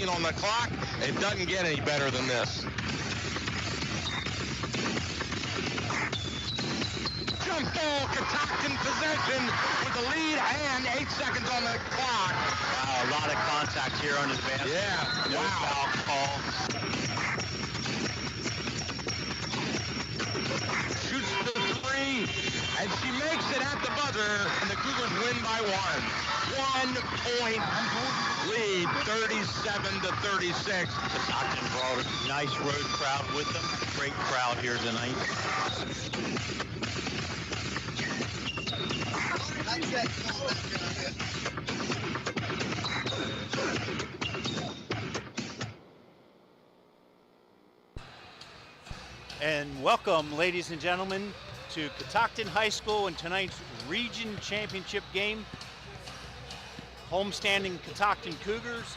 2:15 on the clock. It doesn't get any better than this. Jump ball, Catoctin possession with the lead and 8 seconds on the clock. Wow, a lot of contact here on his basket. Yeah, no foul call. Shoots the three, and she makes it at the buzzer, and the Cougars win by 1 point lead, 37-36. Catoctin brought a nice road crowd with them. Great crowd here tonight. And welcome, ladies and gentlemen, to Catoctin High School in tonight's region championship game. Homestanding Catoctin Cougars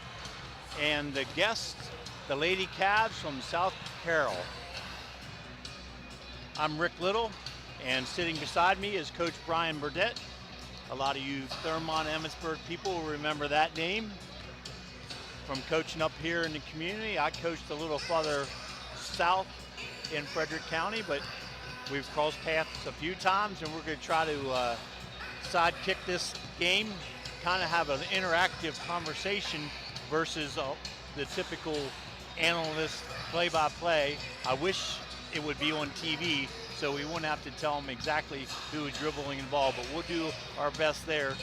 and the guests, the Lady Cavs from South Carroll. I'm Rick Little, and sitting beside me is Coach Brian Burdett. A lot of you Thurmont-Emmitsburg people will remember that name from coaching up here in the community. I coached a little farther south in Frederick County, but we've crossed paths a few times, and we're going to try to sidekick this game, kind of have an interactive conversation versus the typical analyst play-by-play. I wish it would be on TV, so we wouldn't have to tell them exactly who is dribbling the ball, but we'll do our best there.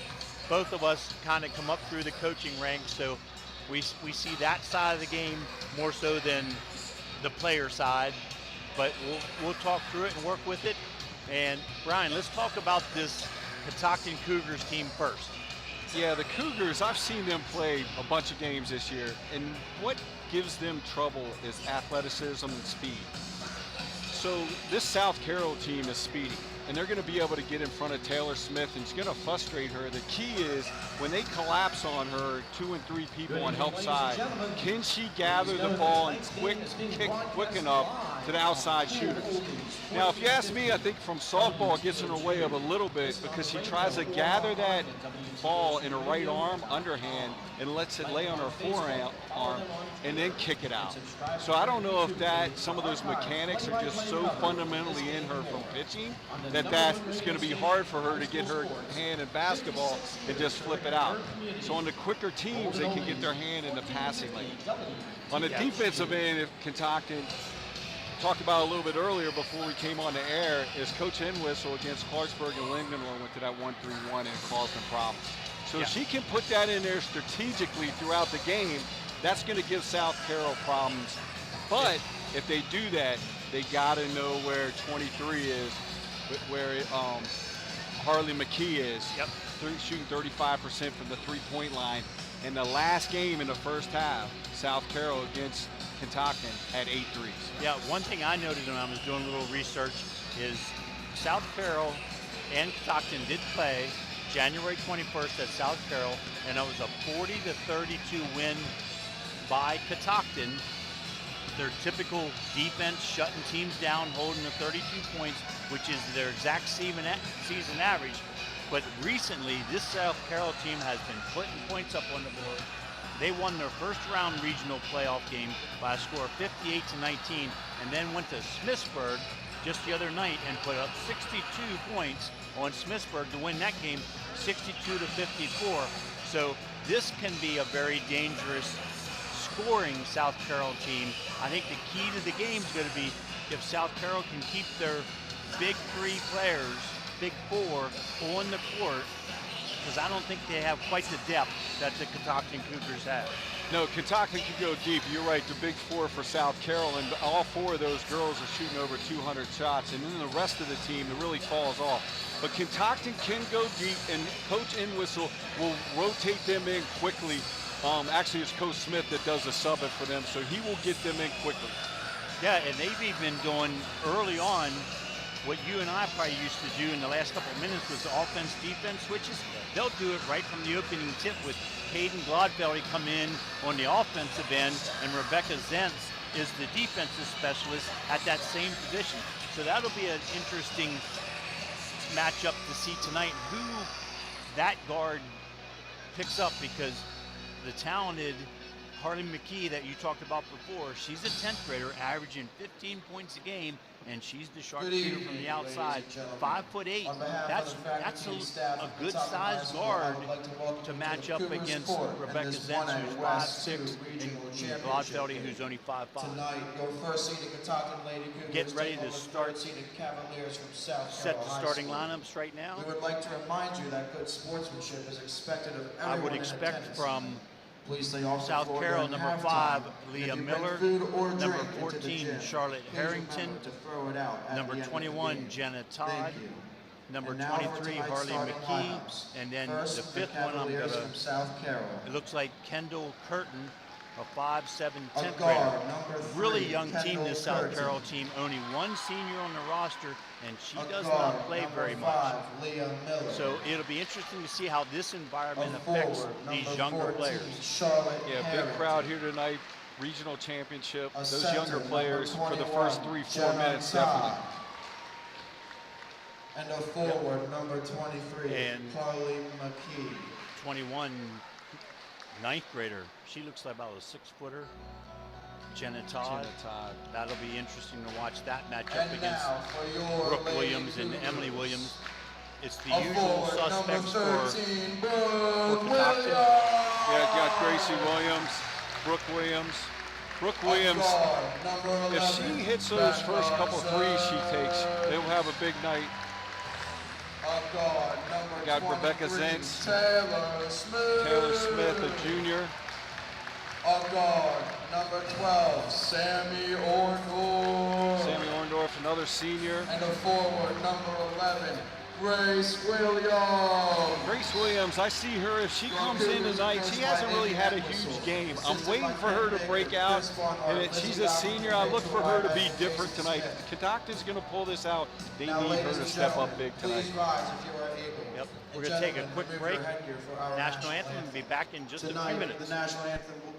Both of us kind of come up through the coaching ranks, so we see that side of the game more so than the player side, but we'll talk through it and work with it. And Brian, let's talk about this Catoctin Cougars team first. Yeah, the Cougars, I've seen them play a bunch of games this year, and what gives them trouble is athleticism and speed. So this South Carroll team is speedy, and they're going to be able to get in front of Taylor Smith, and it's going to frustrate her. The key is when they collapse on her, 2 and 3 people on help side, can she gather the ball and kick quick enough to the outside shooters? Now, if you ask me, I think from softball it gets in her way of a little bit because she tries to gather that ball in her right arm, underhand, and lets it lay on her forearm and then kick it out. So I don't know if that some of those mechanics are just so fundamentally in her from pitching that's going to be hard for her to get her hand in basketball and just flip it out. So on the quicker teams, they can get their hand in the passing lane. On the defensive end, if Catoctin, talked about a little bit earlier before we came on the air, is Coach Entwistle against Clarksburg and Lindenwood went to that 1-3-1 and caused them problems. So if she can put that in there strategically throughout the game, that's going to give South Carroll problems. But if they do that, they got to know where 23 is, where Harley McKee is. Yep. Shooting 35% from the three-point line. And the last game in the first half, South Carroll against Catoctin had 8 threes. Yeah, one thing I noted when I was doing a little research is South Carroll and Catoctin did play January 21st at South Carroll, and it was a 40-32 win by Catoctin. Their typical defense, shutting teams down, holding the 32 points, which is their exact season average. But recently, this South Carroll team has been putting points up on the board. They won their first round regional playoff game by a score of 58-19, and then went to Smithsburg just the other night and put up 62 points on Smithsburg to win that game 62-54. So this can be a very dangerous scoring South Carroll team. I think the key to the game is going to be if South Carroll can keep their big 3 players, big 4, on the court, because I don't think they have quite the depth that the Catoctin Cougars have. No, Catoctin can go deep. You're right, the big 4 for South Carroll, and all 4 of those girls are shooting over 200 shots, and then the rest of the team, it really falls off. But Catoctin can go deep, and Coach Entwistle will rotate them in quickly. Actually, it's Coach Smith that does the subbing for them, so he will get them in quickly. Yeah, and they've even doing early on what you and I probably used to do in the last couple of minutes was offense-defense switches. They'll do it right from the opening tip with Hayden Glodfeldy come in on the offensive end, and Rebecca Zentz is the defensive specialist at that same position. So that'll be an interesting matchup to see tonight, who that guard picks up, because the talented Harley McKee that you talked about before, she's a 10th grader averaging 15 points a game, and she's the sharpshooter from the outside. 5'8". That's a good sized guard to match up against Rebecca Zentz, who's 5'6", and Gladfeldy, who's only 5'5". Getting ready to start, set the starting lineups right now. We would like to remind you that good sportsmanship is expected of everyone. I would expect from South Carroll, number 5, Leah Miller, number 14, Charlotte Harrington, number 21, Jenna Todd, number 23, Harley McKee, and then the 5th one I'm going to, it looks like Kendall Curtin, a 5'7", 10th grader. Really young team, this South Carroll team. Only one senior on the roster, and she does not play very much. So it'll be interesting to see how this environment affects these younger players. Yeah, big crowd here tonight. Regional championship. Those younger players for the first 3-4 minutes, definitely. And a forward, number 23, and Harley McKee. 21, 9th grader. She looks like about a 6-footer. Jenna Todd. That'll be interesting to watch that matchup against Brooke Williams and Emily Williams. It's the usual suspects for Catoctin. Yeah, got Gracie Williams, Brooke Williams. Brooke Williams, if she hits those first couple threes she takes, they will have a big night. We got Rebecca Zentz, Taylor Smith, a junior. A guard, number 12, Sammy Orndorff. Sammy Orndorff, another senior. And a forward, number 11, Grace Williams. Grace Williams, I see her, if she comes in tonight, she hasn't really had a huge game. I'm waiting for her to break out, and she's a senior. I look for her to be different tonight. Catoctin's going to pull this out. They need her to step up big tonight. Yep. We're going to take a quick break. National anthem will be back in just a few minutes. The national anthem will be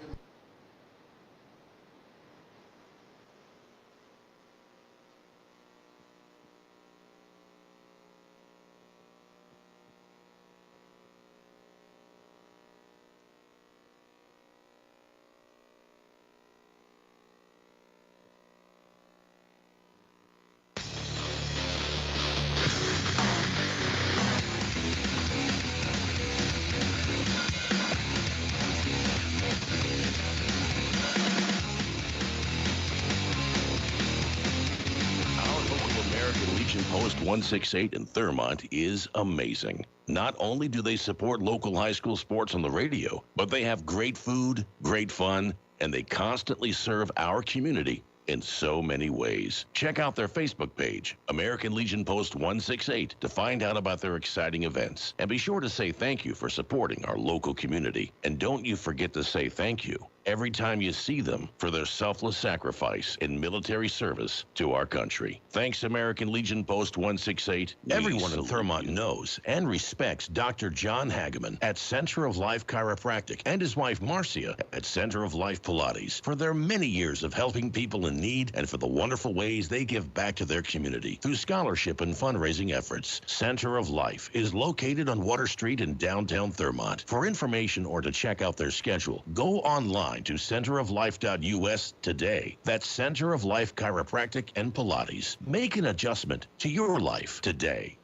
Post 168 in Thurmont is amazing. Not only do they support local high school sports on the radio, but they have great food, great fun, and they constantly serve our community in so many ways. Check out their Facebook page, American Legion Post 168, to find out about their exciting events. And be sure to say thank you for supporting our local community. And don't you forget to say thank you every time you see them for their selfless sacrifice in military service to our country. Thanks, American Legion Post 168. Everyone in Thurmont knows and respects Dr. John Hageman at Center of Life Chiropractic and his wife Marcia at Center of Life Pilates for their many years of helping people in need and for the wonderful ways they give back to their community through scholarship and fundraising efforts. Center of Life is located on Water Street in downtown Thurmont. For information or to check out their schedule, go online to centeroflife.us today. That's Center of Life Chiropractic and Pilates. Make an adjustment to your life today.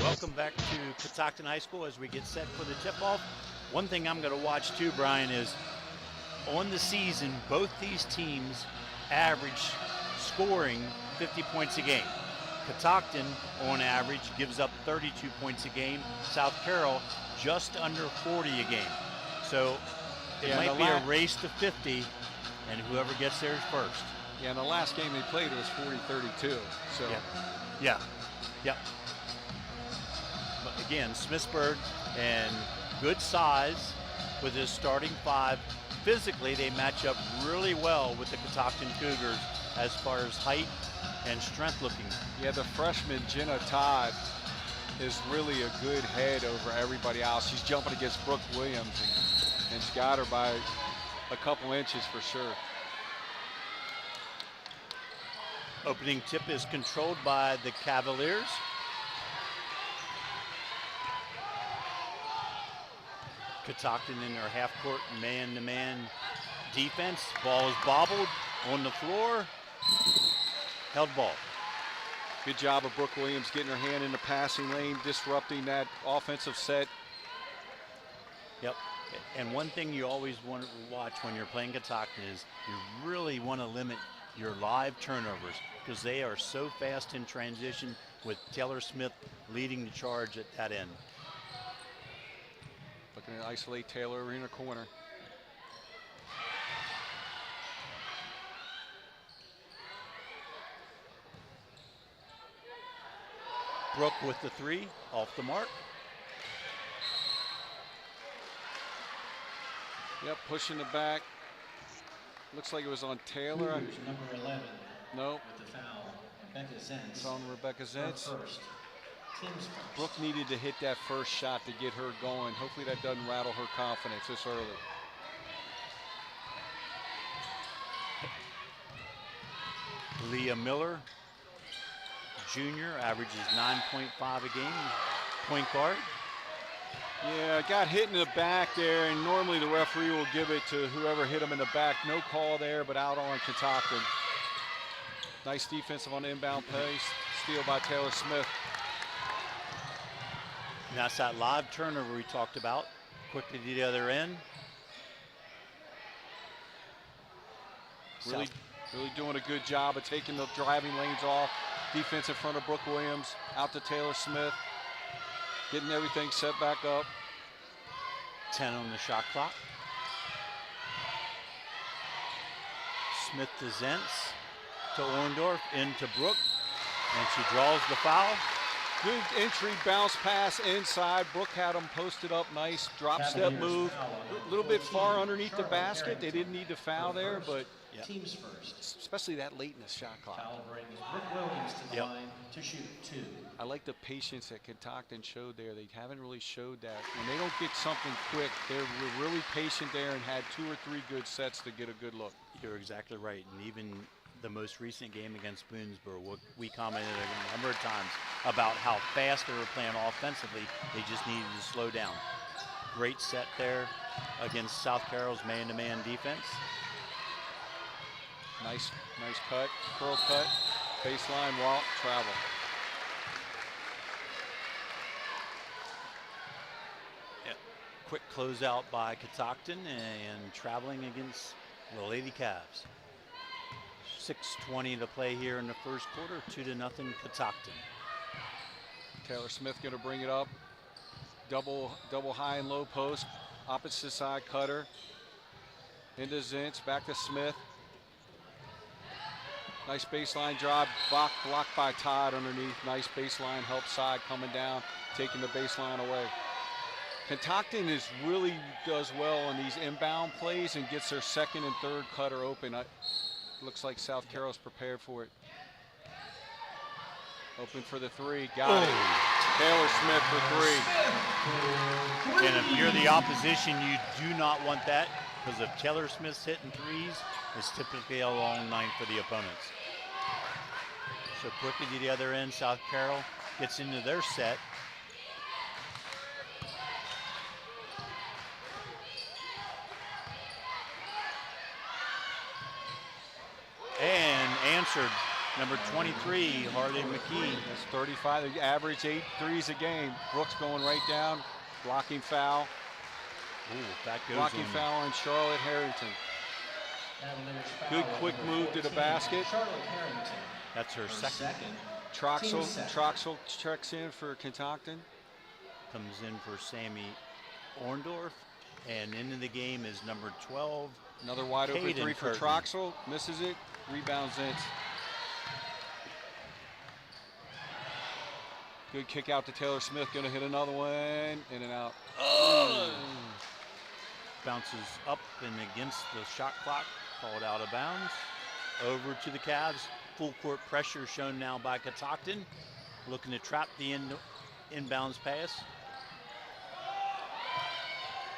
Welcome back to Catoctin High School as we get set for the tip-off. One thing I'm going to watch too, Brian, is on the season, both these teams average scoring 50 points a game. Catoctin, on average, gives up 32 points a game. South Carroll, just under 40 a game. So it might be a race to 50, and whoever gets there is first. Yeah, and the last game they played was 40-32. So yeah. But again, Smithsburg and good size with his starting 5. Physically, they match up really well with the Catoctin Cougars as far as height and strength looking. Yeah, the freshman Jenna Todd is really a good head over everybody else. She's jumping against Brooke Williams, and she got her by a couple inches for sure. Opening tip is controlled by the Cavaliers. Catoctin in their half-court man-to-man defense. Ball is bobbled on the floor. Held ball. Good job of Brooke Williams getting her hand in the passing lane, disrupting that offensive set. Yep. And one thing you always want to watch when you're playing Catoctin is you really want to limit your live turnovers because they are so fast in transition, with Taylor Smith leading the charge at that end. Looking to isolate Taylor in the corner. Brooke with the three, off the mark. Yep, pushing the back. Looks like it was on Taylor. Number 11. Nope. With the foul, Rebecca Zentz. It's on Rebecca Zentz. First. Tim's first. Brooke needed to hit that first shot to get her going. Hopefully that doesn't rattle her confidence this early. Leah Miller, junior, averages 9.5 a game, point guard. Yeah, got hit in the back there, and normally the referee will give it to whoever hit him in the back. No call there, but out on Catoctin. Nice defensive on the inbound pace. Steal by Taylor Smith. And that's that live turnover we talked about. Quickly to the other end. Really doing a good job of taking the driving lanes off. Defense in front of Brooke Williams. Out to Taylor Smith. Getting everything set back up. 10 on the shot clock. Smith to Zentz, to Orndorff, into Brooke, and she draws the foul. Good entry, bounce pass inside. Brooke had them posted up nice. Drop step move. A little bit far underneath the basket. They didn't need to foul there, but Teams first. especially that late in the shot clock. Foul brings Brooke Williams to the line to shoot 2. I like the patience that Catoctin showed there. They haven't really showed that. When they don't get something quick, they're really patient there and had 2 or 3 good sets to get a good look. You're exactly right. And even the most recent game against Boonesboro, we commented a number of times about how fast they were playing offensively. They just needed to slow down. Great set there against South Carroll's man-to-man defense. Nice cut, curl cut, baseline, walk, travel. Quick closeout by Catoctin and traveling against the Lady Cavs. 6:20 to play here in the first quarter, 2-0 Catoctin. Taylor Smith going to bring it up. Double high and low post. Opposite side cutter. Into Zentz, back to Smith. Nice baseline drive, blocked by Todd underneath. Nice baseline help side coming down, taking the baseline away. Catoctin really does well on these inbound plays and gets their second and third cutter open. Looks like South Carroll's prepared for it. Open for the three, got it. Taylor Smith for 3. And if you're the opposition, you do not want that, because if Taylor Smith's hitting threes, it's typically a long night for the opponents. So quickly to the other end, South Carroll gets into their set. And answered, number 23, Harley McKee. That's 35, they average 8 threes a game. Brooks going right down, blocking foul. Ooh, that goes Blocking on. foul on Charlotte Harrington. Good quick move to the basket. Charlotte Harrington. That's her second. Troxel checks in for Catoctin. Comes in for Sammy Orndorff. And into the game is number 12. Another wide open Caden three for Curtin. Troxel. Misses it. Rebounds Zentz. Good kick out to Taylor Smith. Going to hit another one. In and out. Bounces up and against the shot clock. Called out of bounds. Over to the Cavs. Full court pressure shown now by Catoctin. Looking to trap the inbounds pass.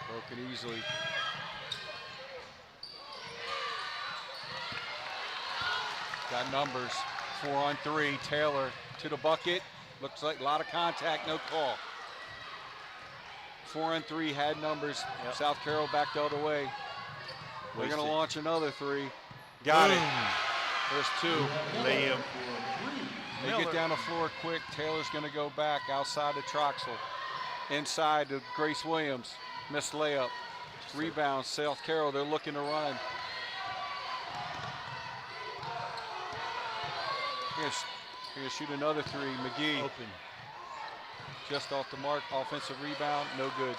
Broken easily. Got numbers. 4-on-3, Taylor to the bucket. Looks like a lot of contact, no call. 4-on-3 had numbers. Yep. South Carroll back the other way. They're going to Wasted. launch another three. Got it. There's two. Layup. They get down the floor quick. Taylor's going to go back outside to Troxel. Inside to Grace Williams. Missed layup. Rebound, South Carroll. They're looking to run. Going to shoot another three. McGee. Open. Just off the mark. Offensive rebound. No good.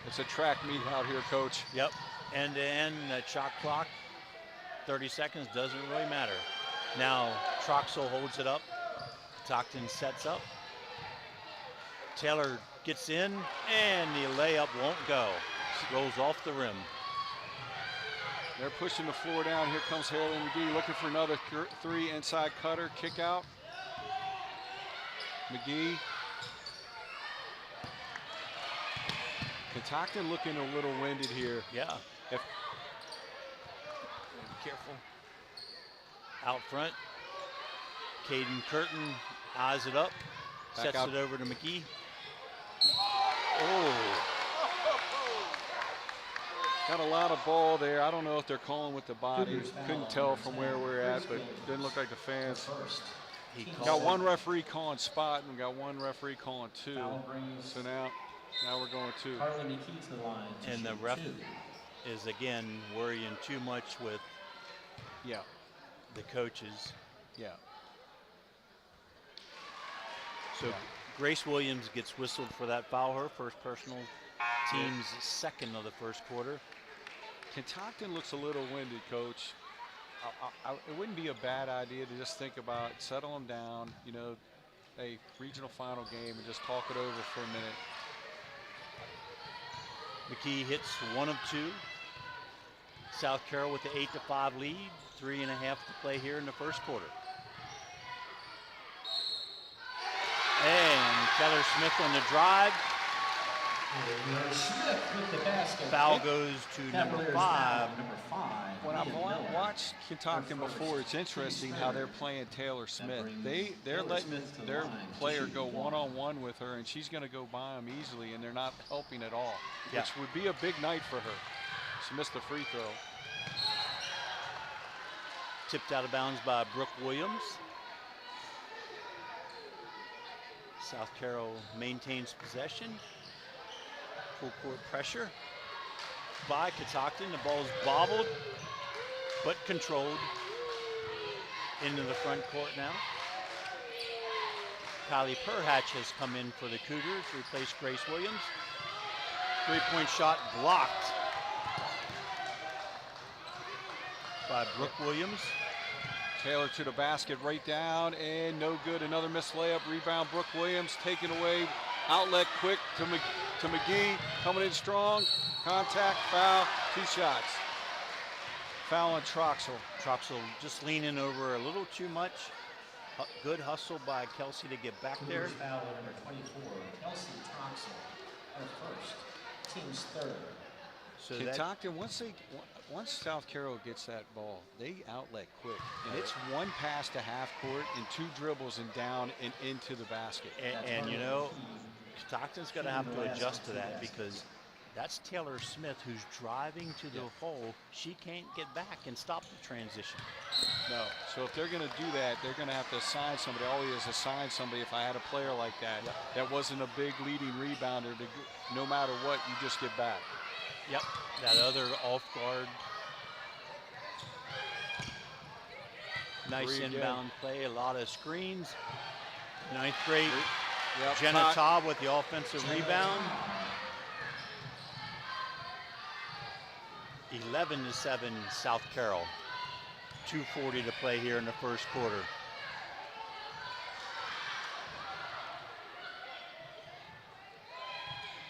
It's a track meet out here, Coach. Yep. End to end, shot clock. 30 seconds, doesn't really matter. Now, Troxel holds it up. Stockton sets up. Taylor gets in, and the layup won't go. Rolls off the rim. They're pushing the floor down. Here comes Haley McGee looking for another three. Inside cutter, kick out. McGee. Catoctin looking a little winded here. Yeah. Be careful. Out front. Caden Curtin eyes it up. Back Sets out. it over to McGee. Oh. Got a lot of ball there. I don't know if they're calling with the body. Couldn't tell from where we're at, but didn't look like the fans. First. He Got called. one referee calling spot and got one referee calling two. So now we're going two. Carly McKee to the line. to And the shoot ref two. is again worrying too much with Yeah, the coaches. yeah. So Grace Williams gets whistled for that foul, her first personal, team's second of the first quarter. Catoctin looks a little winded, Coach. It wouldn't be a bad idea to just think about settle them down, you know, a regional final game and just talk it over for a minute. McKee hits 1 of 2. South Carroll with the 8-5 lead. 3.5 to play here in the first quarter. And Taylor Smith on the drive. Smith with the basket. Foul goes to number Cavaliers 5. foul, number 5. When I've Ian Miller. watched Catoctin before, it's interesting how they're playing Taylor Smith. They're letting their player go one-on-one with her, and she's going to go by him easily, and they're not helping at all, Yeah. which would be a big night for her. She missed the free throw. Tipped out of bounds by Brooke Williams. South Carroll maintains possession. Full court pressure by Catoctin. The ball's bobbled, but controlled into the front court now. Kylie Perhatch has come in for the Cougars, replaced Grace Williams. Three-point shot blocked by Brooke Williams. Taylor to the basket, right down, and no good. Another missed layup. Rebound, Brooke Williams taken away. Outlet quick to McGee, coming in strong. Contact, foul, 2 shots. Foul on Troxel. Troxel just leaning over a little too much. Good hustle by Kelsey to get back there. Cougars foul on number 24, Kelsey Troxel, her first, team's third. So that, Catoctin, once South Carroll gets that ball, they outlet quick. And it's one pass to half court and 2 dribbles and down and into the basket. and you know, Catoctin's going to have to adjust to that because that's Taylor Smith who's driving to the hole. She can't get back and stop the transition. No. So if they're going to do that, they're going to have to assign somebody. I always assign somebody if I had a player like that. Yep. That wasn't a big leading rebounder. No matter what, you just get back. Yep, that other off guard. Nice Three again. inbound play, a lot of screens. Ninth grade, Yep. Jenna Taub with the offensive rebound. 11-7 South Carroll. 2:40 to play here in the first quarter.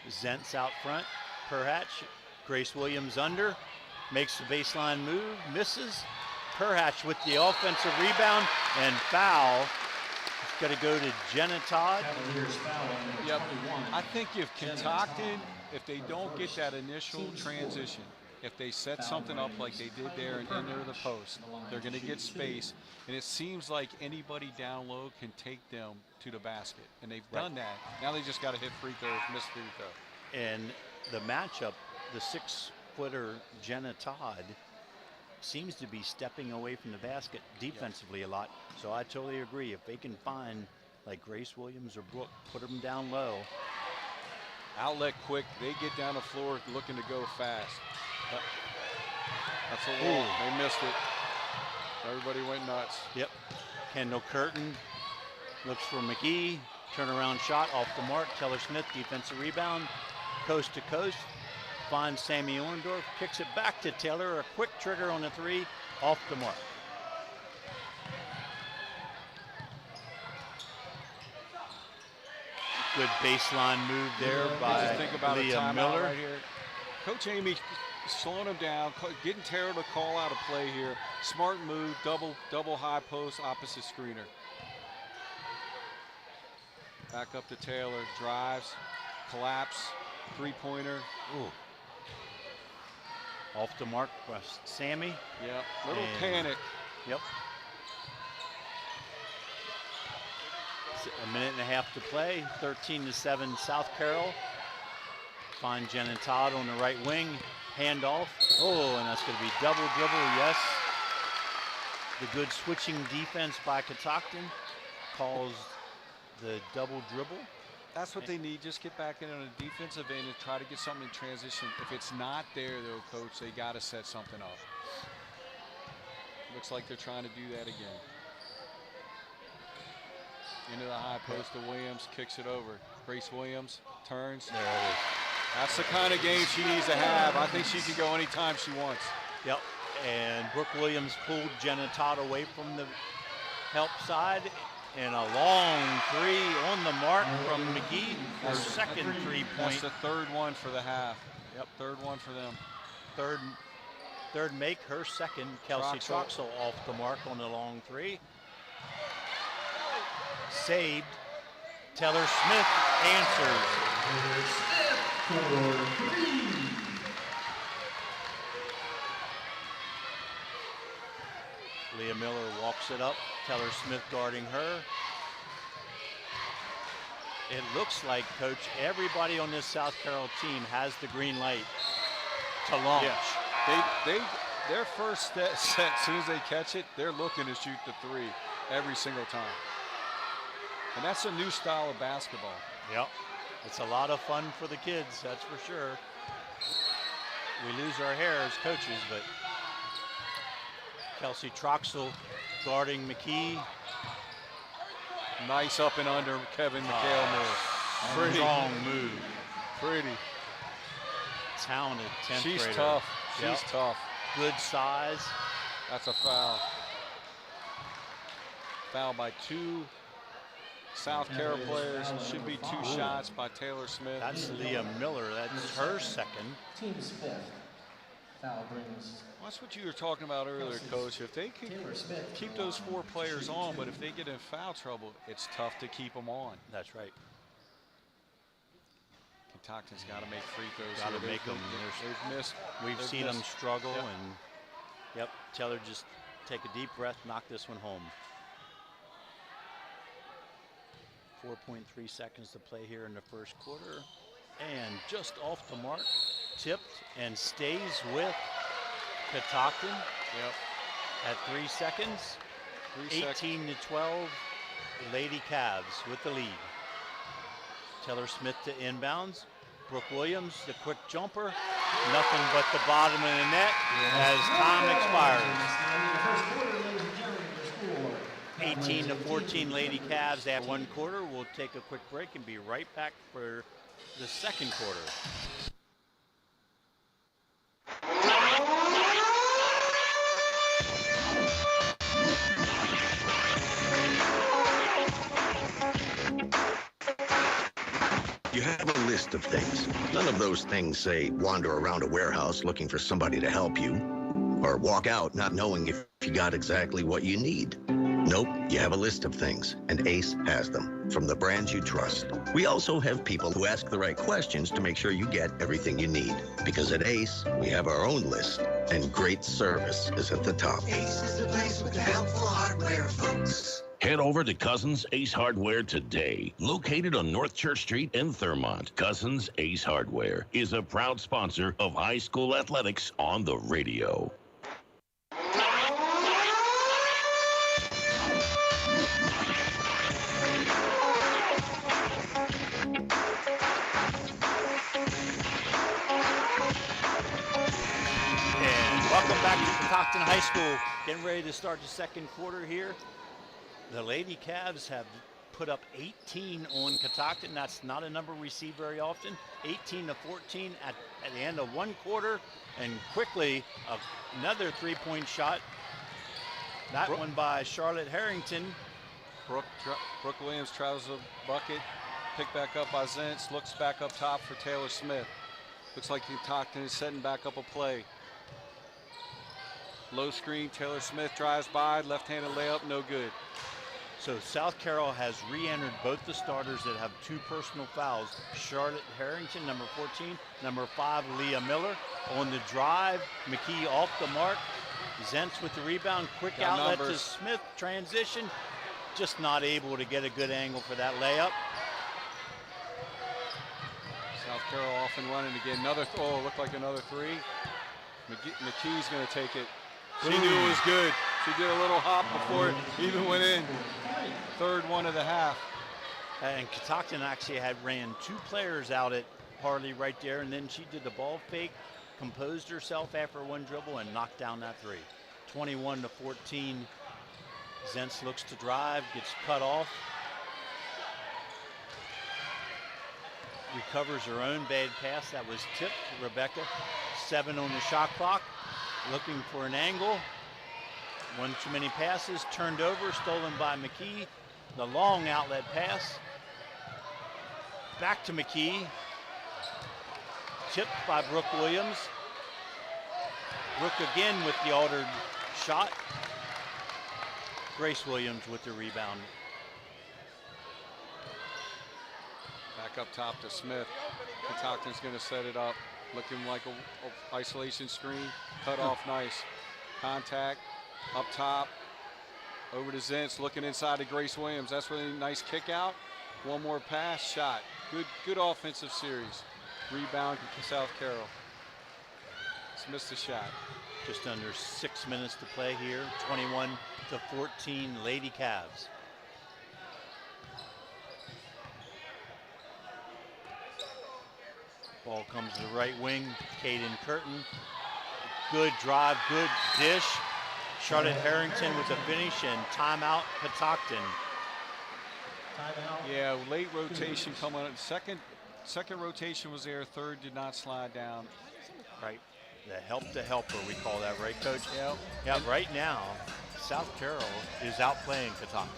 Zentz out front. Perhatch, Grace Williams under, makes the baseline move, misses. Perhatch with the offensive rebound and foul. It's going to go to Jenna Todd. Cavaliers foul on number Yep. 21. I think if Catoctin, if they don't get that initial transition, if they set something up like they did there and enter the post, they're going to get space. And it seems like anybody down low can take them to the basket. And they've done that. Now they just got to hit free throws, miss free throw. And the matchup, the 6-footer Jenna Todd seems to be stepping away from the basket defensively a lot. So I totally agree. If they can find like Grace Williams or Brooke, put them down low. Outlet quick. They get down the floor looking to go fast. That's a wall. They missed it. Everybody went nuts. Yep. Kendall Curtin looks for McGee. Turnaround shot off the mark. Taylor Smith, defensive rebound. Coast to coast. Finds Sammy Orndorff. Kicks it back to Taylor. A quick trigger on the 3. Off the mark. Good baseline move there by just think about Leah Miller. right here. Coach Amy slowing him down, getting Taylor to call out a play here. Smart move, double high post, opposite screener. Back up to Taylor, drives, collapse, three-pointer. Off the mark by Sammy. Yep, little panic. Yep. A minute and a half to play. 13-7 South Carroll. Find Jen and Todd on the right wing. Handoff. Oh, and that's going to be double dribble. Yes. The good switching defense by Catoctin calls the double dribble. That's what they need. Just get back in on the defensive end and try to get something in transition. If it's not there, though, Coach, they got to set something up. Looks like they're trying to do that again. Into the high post to Williams, kicks it over. Grace Williams turns. There it is. That's the kind of game she needs to have. I think she can go anytime she wants. Yep. And Brooke Williams pulled Jenna Todd away from the help side. And a long 3 on the mark from McGee. Her second 3-point. That's the third one for the half. Yep. Third one for them. Third make, her second. Kelsey Troxel off the mark on the long 3. Saved. Taylor Smith answers. Leah Miller walks it up. Taylor Smith guarding her. It looks like, Coach, everybody on this South Carroll team has the green light to launch. Yeah. Their first set, as soon as they catch it, they're looking to shoot the 3 every single time. And that's a new style of basketball. Yep. It's a lot of fun for the kids, that's for sure. We lose our hair as coaches, but Kelsey Troxel guarding McKee. Nice up and under Kevin McHale move. Pretty strong move. Pretty. Talented 10th grader. She's tough. She's tough. Good size. That's a foul. Foul by 2 South Carroll players. Should be 2 shots by Taylor Smith. That's Leah Miller. That's her second. Team's 5th. Foul brings. That's what you were talking about earlier, Coach. If they could keep those 4 players on, but if they get in foul trouble, it's tough to keep them on. That's right. Catoctin's got to make free throws. Got to make them. They've missed. We've seen them struggle, Yep. and Taylor just take a deep breath, knock this one home. 4.3 seconds to play here in the first quarter. And just off the mark, tipped and stays with Catoctin. Yep. At 3 seconds. 18-12, Lady Cavs with the lead. Taylor Smith to inbounds. Brooke Williams, the quick jumper. Nothing but the bottom of the net as time expires. 18-14 Lady Cavs at 1 quarter. We'll take a quick break and be right back for the second quarter. You have a list of things. None of those things say wander around a warehouse looking for somebody to help you, or walk out not knowing if you got exactly what you need. Nope, you have a list of things, and Ace has them, from the brands you trust. We also have people who ask the right questions to make sure you get everything you need. Because at Ace, we have our own list, and great service is at the top. Ace is the place with the helpful hardware, folks. Head over to Cousins Ace Hardware today. Located on North Church Street in Thurmont, Cousins Ace Hardware is a proud sponsor of high school athletics on the radio. Welcome back to Catoctin High School. Getting ready to start the second quarter here. The Lady Cavs have put up 18 on Catoctin. That's not a number we see very often. 18 to 14 at the end of one quarter. And quickly, another three-point shot. That one by Charlotte Harrington. Brooke Williams travels the bucket. Picked back up by Zentz. Looks back up top for Taylor Smith. Looks like Catoctin is setting back up a play. Low screen, Taylor Smith drives by, left-handed layup, no good. So South Carroll has re-entered both the starters that have two personal fouls. Charlotte Harrington, number 14, number 5, Leah Miller. On the drive, McKee off the mark. Zentz with the rebound, quick outlet to Smith, transition. Just not able to get a good angle for that layup. South Carroll off and running again. Another, looked like another three. McKee's gonna take it. She knew it was good. She did a little hop before it even went in. Third one of the half. And Catoctin actually ran two players out at Harley right there, and then she did the ball fake, composed herself after one dribble, and knocked down that three. 21 to 14. Zentz looks to drive, gets cut off. Recovers her own bad pass that was tipped to Rebecca. 7 on the shot clock. Looking for an angle. One too many passes, turned over, stolen by McKee. The long outlet pass. Back to McKee. Tipped by Brooke Williams. Brooke again with the altered shot. Grace Williams with the rebound. Back up top to Smith. Catoctin's going to set it up. Looking like a isolation screen. Cut off nice. Contact up top. Over to Zentz. Looking inside to Grace Williams. That's really nice kick out. One more pass. Shot. Good offensive series. Rebound to South Carroll. Missed the shot. Just under 6 minutes to play here. 21 to 14 Lady Cavs. Ball comes to the right wing. Caden Curtin. Good drive, good dish. Charlotte Harrington with the finish, and timeout Catoctin. Yeah, late rotation coming on. Second rotation was there. Third did not slide down. Right. The help to helper, we call that, right, Coach? Yep. Yeah, right now, South Carroll is outplaying Catoctin.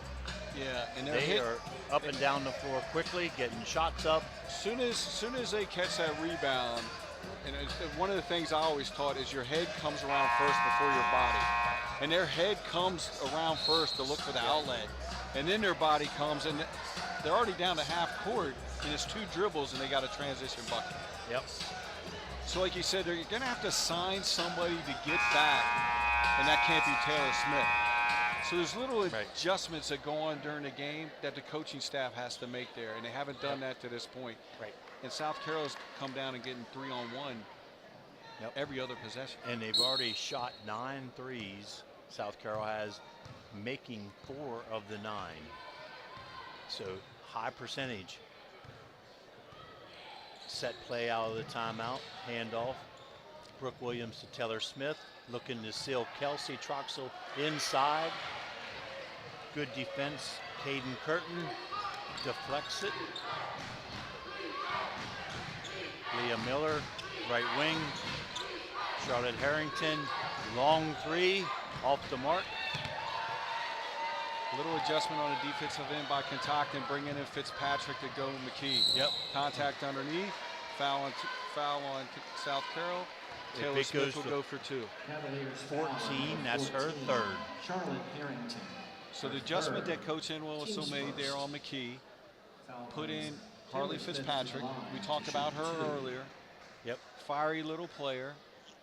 Yeah, and they are up and down the floor quickly, getting shots up. Soon as they catch that rebound, and one of the things I always taught is your head comes around first before your body. And their head comes around first to look for the outlet. And then their body comes, and they're already down to half court, and it's 2 dribbles, and they got a transition bucket. Yep. So like you said, they're going to have to sign somebody to get back, and that can't be Taylor Smith. So there's little adjustments that go on during the game that the coaching staff has to make there, and they haven't done that to this point. Right. And South Carroll's come down and getting 3-on-1 every other possession. And they've already shot 9 threes. South Carroll has, making 4 of the 9. So high percentage. Set play out of the timeout, handoff. Brooke Williams to Taylor Smith, looking to seal Kelsey Troxel inside. Good defense, Caden Curtin deflects it. Leah Miller, right wing. Charlotte Harrington, long 3, off the mark. Little adjustment on the defensive end by Catoctin, bringing in Fitzpatrick to go McKee. Yep. Contact underneath, foul on South Carroll. Taylor Smith will go for 2. 14, that's her third. Charlotte Harrington. So the adjustment that Coach Enwell also made there on McKee, put in Harley Fitzpatrick. We talked about her earlier. Yep. Fiery little player.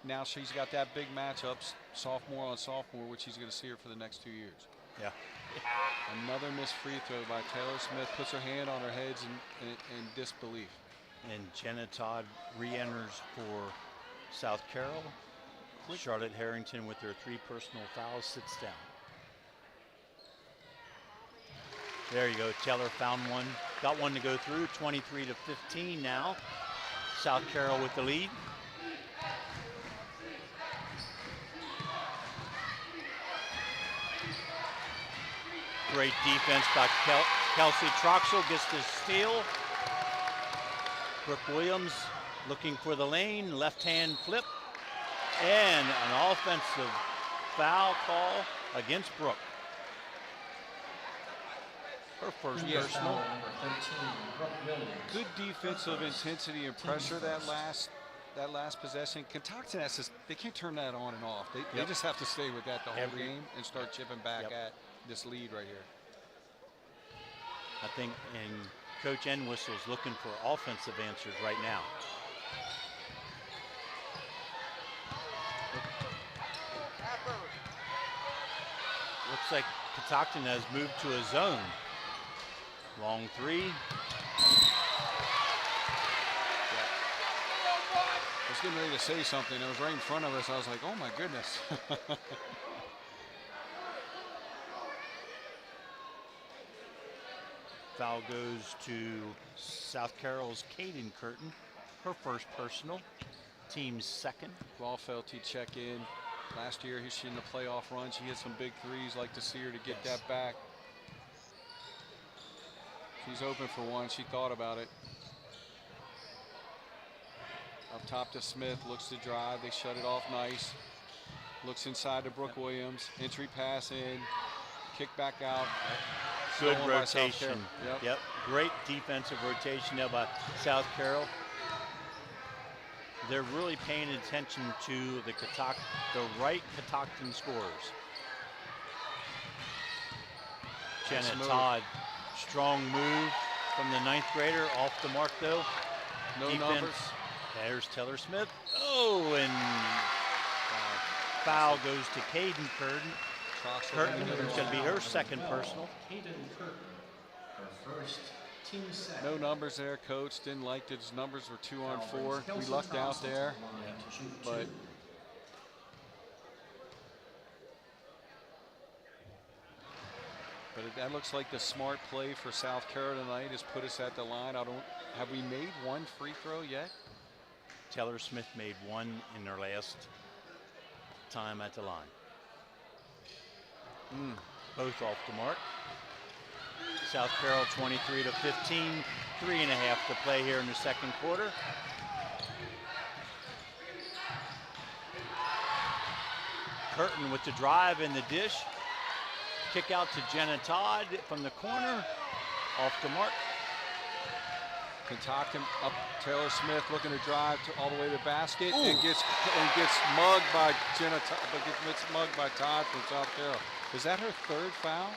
Now she's got that big matchup, sophomore on sophomore, which he's going to see her for the next 2 years. Yeah. Another missed free throw by Taylor Smith. Puts her hand on her head in disbelief. And Jenna Todd re-enters for South Carroll. Charlotte Harrington with her 3 personal fouls sits down. There you go. Taylor found one. Got one to go through. 23-15 now. South Carroll with the lead. Great defense by Kelsey Troxell. Gets the steal. Brooke Williams looking for the lane. Left hand flip. And an offensive foul call against Brooke. Her first personal. Good defensive intensity and pressure that last possession. Kentucky they can't turn that on and off. They just have to stay with that the whole game and start chipping back at this lead right here. I think, and Coach Entwistle's looking for offensive answers right now. Looks like Catoctin has moved to a zone. Long 3. I was getting ready to say something. It was right in front of us. I was like, oh my goodness. Foul goes to South Carroll's Caden Curtin. Her first personal. Team's second. Rawfelty check in. Last year she's in the playoff run. She hit some big threes. Like to see her to get that back. She's open for one. She thought about it. Up top to Smith. Looks to drive. They shut it off nice. Looks inside to Brooke Williams. Entry pass in. Kick back out. Good rotation. Yep. Great defensive rotation now by South Carroll. They're really paying attention to the right Catoctin scorers. Jenna Todd, strong move from the 9th grader, off the mark though. No defense. numbers. There's Taylor Smith. Oh, and foul goes to Caden Curtin. Curtin, it's going to be her second personal. Caden Curtin, her first, team second. No numbers there, Coach. Didn't like that his numbers were 2 on 4. We lucked out there, but that looks like the smart play for South Carolina tonight has put us at the line. Have we made one free throw yet? Taylor Smith made one in her last time at the line. Both off the mark. South Carroll 23-15, 3.5 to play here in the second quarter. Curtin with the drive and the dish. Kick out to Jenna Todd from the corner, off the mark. Catoctin up. Taylor Smith looking to drive all the way to the basket and gets mugged by gets mugged by Todd from South Carroll. Is that her 3rd foul?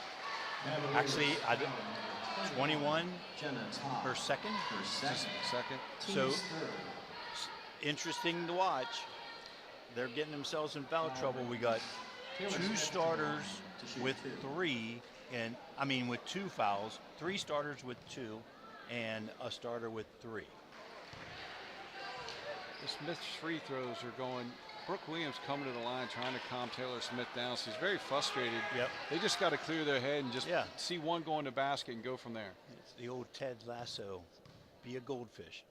Actually, 21. Her second. Second. So interesting to watch. They're getting themselves in foul trouble. We got 2 starters with 3, and with 2 fouls. 3 starters with 2, and a starter with 3. The Smith's free throws are going. Brooke Williams coming to the line trying to calm Taylor Smith down. She's very frustrated. Yep. They just got to clear their head and just see one go in the basket and go from there. It's the old Ted Lasso. Be a goldfish.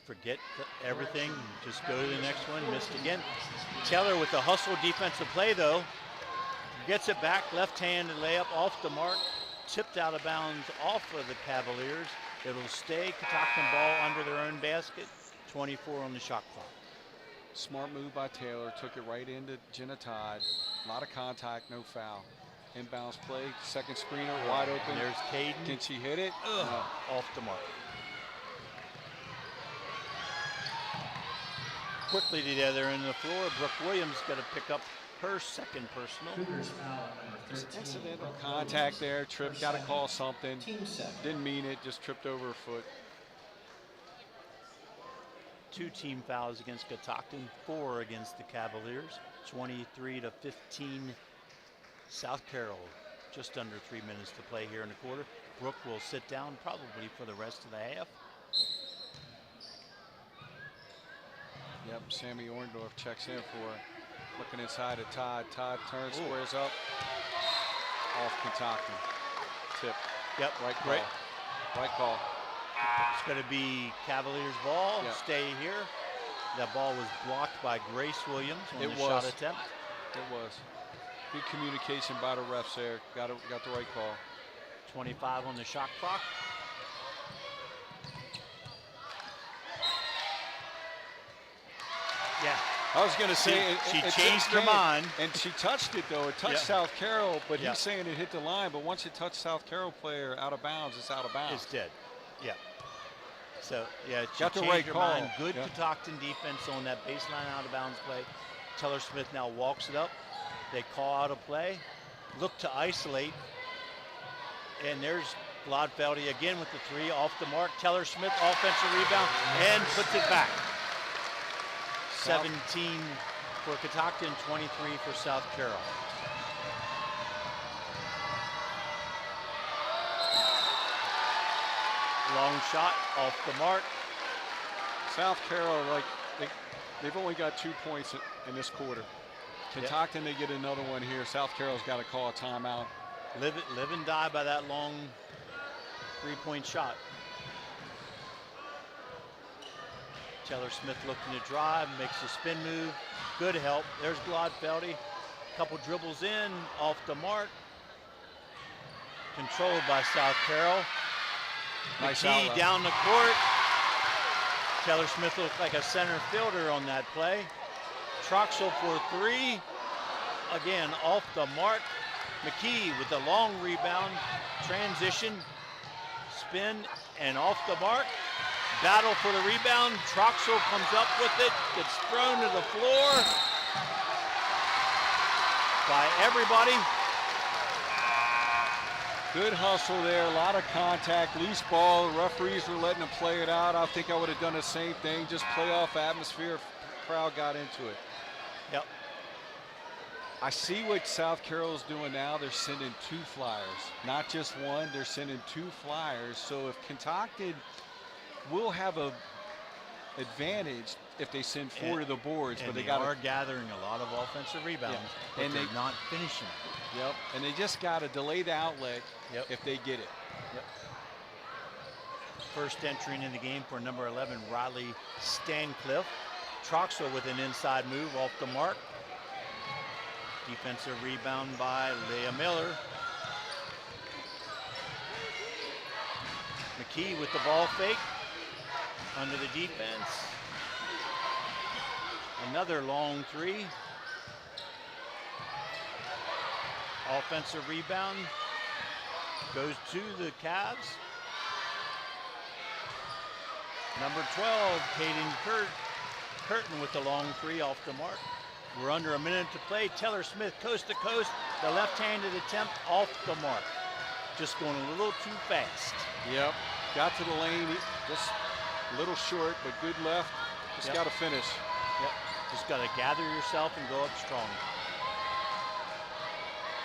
Forget everything. Just go to the next one. Missed again. Taylor with the hustle defensive play though. Gets it back. Left-handed layup off the mark. Tipped out of bounds off of the Cavaliers. It'll stay. Catoctin ball under their own basket. 24 on the shot clock. Smart move by Taylor. Took it right into Jenna Todd. A lot of contact, no foul. Inbounds play. Second screener wide open. There's Caden. Can she hit it? No. Off the mark. Quickly to the other end of the floor. Brooke Williams got to pick up her second personal. Cougars foul at number 13. Incidental contact there, trip, got to Second. call something. Team second. Didn't mean it, just tripped over her foot. 2 team fouls against Catoctin, 4 against the Cavaliers. 23-15 South Carroll. Just under 3 minutes to play here in the quarter. Brooke will sit down probably for the rest of the half. Yep, Sammy Orndorff checks in for her. Looking inside at Todd. Todd turns, squares up. Off Catoctin. Tip. Yep, Right call. great. Right call. It's going to be Cavaliers ball. Yep. Stay here. That ball was blocked by Grace Williams on It the was. shot attempt. It was. Good communication by the refs there. Got the right call. 25 on the shot clock. Yeah. I was going to say She it changed her came, mind. and she touched it though. It touched Yeah. South Carroll, but Yeah. he's saying it hit the line. But once it touched South Carroll player out of bounds, it's out of bounds. It's dead. Yeah. So, yeah, she Got the changed right her call. mind. Good Yeah. Catoctin defense on that baseline out of bounds play. Teller Smith now walks it up. They call out a play. Look to isolate. And there's Glodfeldy again with the 3 off the mark. Teller Smith offensive rebound and puts it back. 17 for Catoctin, 23 for South Carroll. Long shot off the mark. South Carroll, like they've only got 2 points in this quarter. Catoctin, they get another one here. South Carroll's got to call a timeout. Live and die by that long 3-point shot. Teller Smith looking to drive, makes a spin move. Good help. There's Glodfeldy. Couple dribbles in, off the mark. Controlled by South Carroll. Nice McKee outlet. down the court. Teller Smith looked like a center fielder on that play. Troxel for 3. Again, off the mark. McKee with the long rebound. Transition. Spin and off the mark. Battle for the rebound. Troxel comes up with it. Gets thrown to the floor by everybody. Good hustle there, a lot of contact, loose ball. The referees were letting them play it out. I think I would have done the same thing, just playoff atmosphere. Crowd got into it. Yep. I see what South Carroll's doing now. They're sending 2 flyers, not just one. They're sending 2 flyers. So if Catoctin will have a advantage if they send 4 to the boards, but they are gathering a lot of offensive rebounds, but and they're they not finishing. Yep, and they just got to delay the outlet if they get it. Yep. First entering in the game for number 11, Riley Stancliffe. Troxel with an inside move off the mark. Defensive rebound by Leah Miller. McKee with the ball fake under the defense. Another long 3. Offensive rebound goes to the Cavs. Number 12, Caden Curtin with the long 3 off the mark. We're under a minute to play. Teller Smith coast to coast. The left-handed attempt off the mark. Just going a little too fast. Yep, got to the lane, just a little short, but good left. Just got to finish. Yep, just got to gather yourself and go up strong.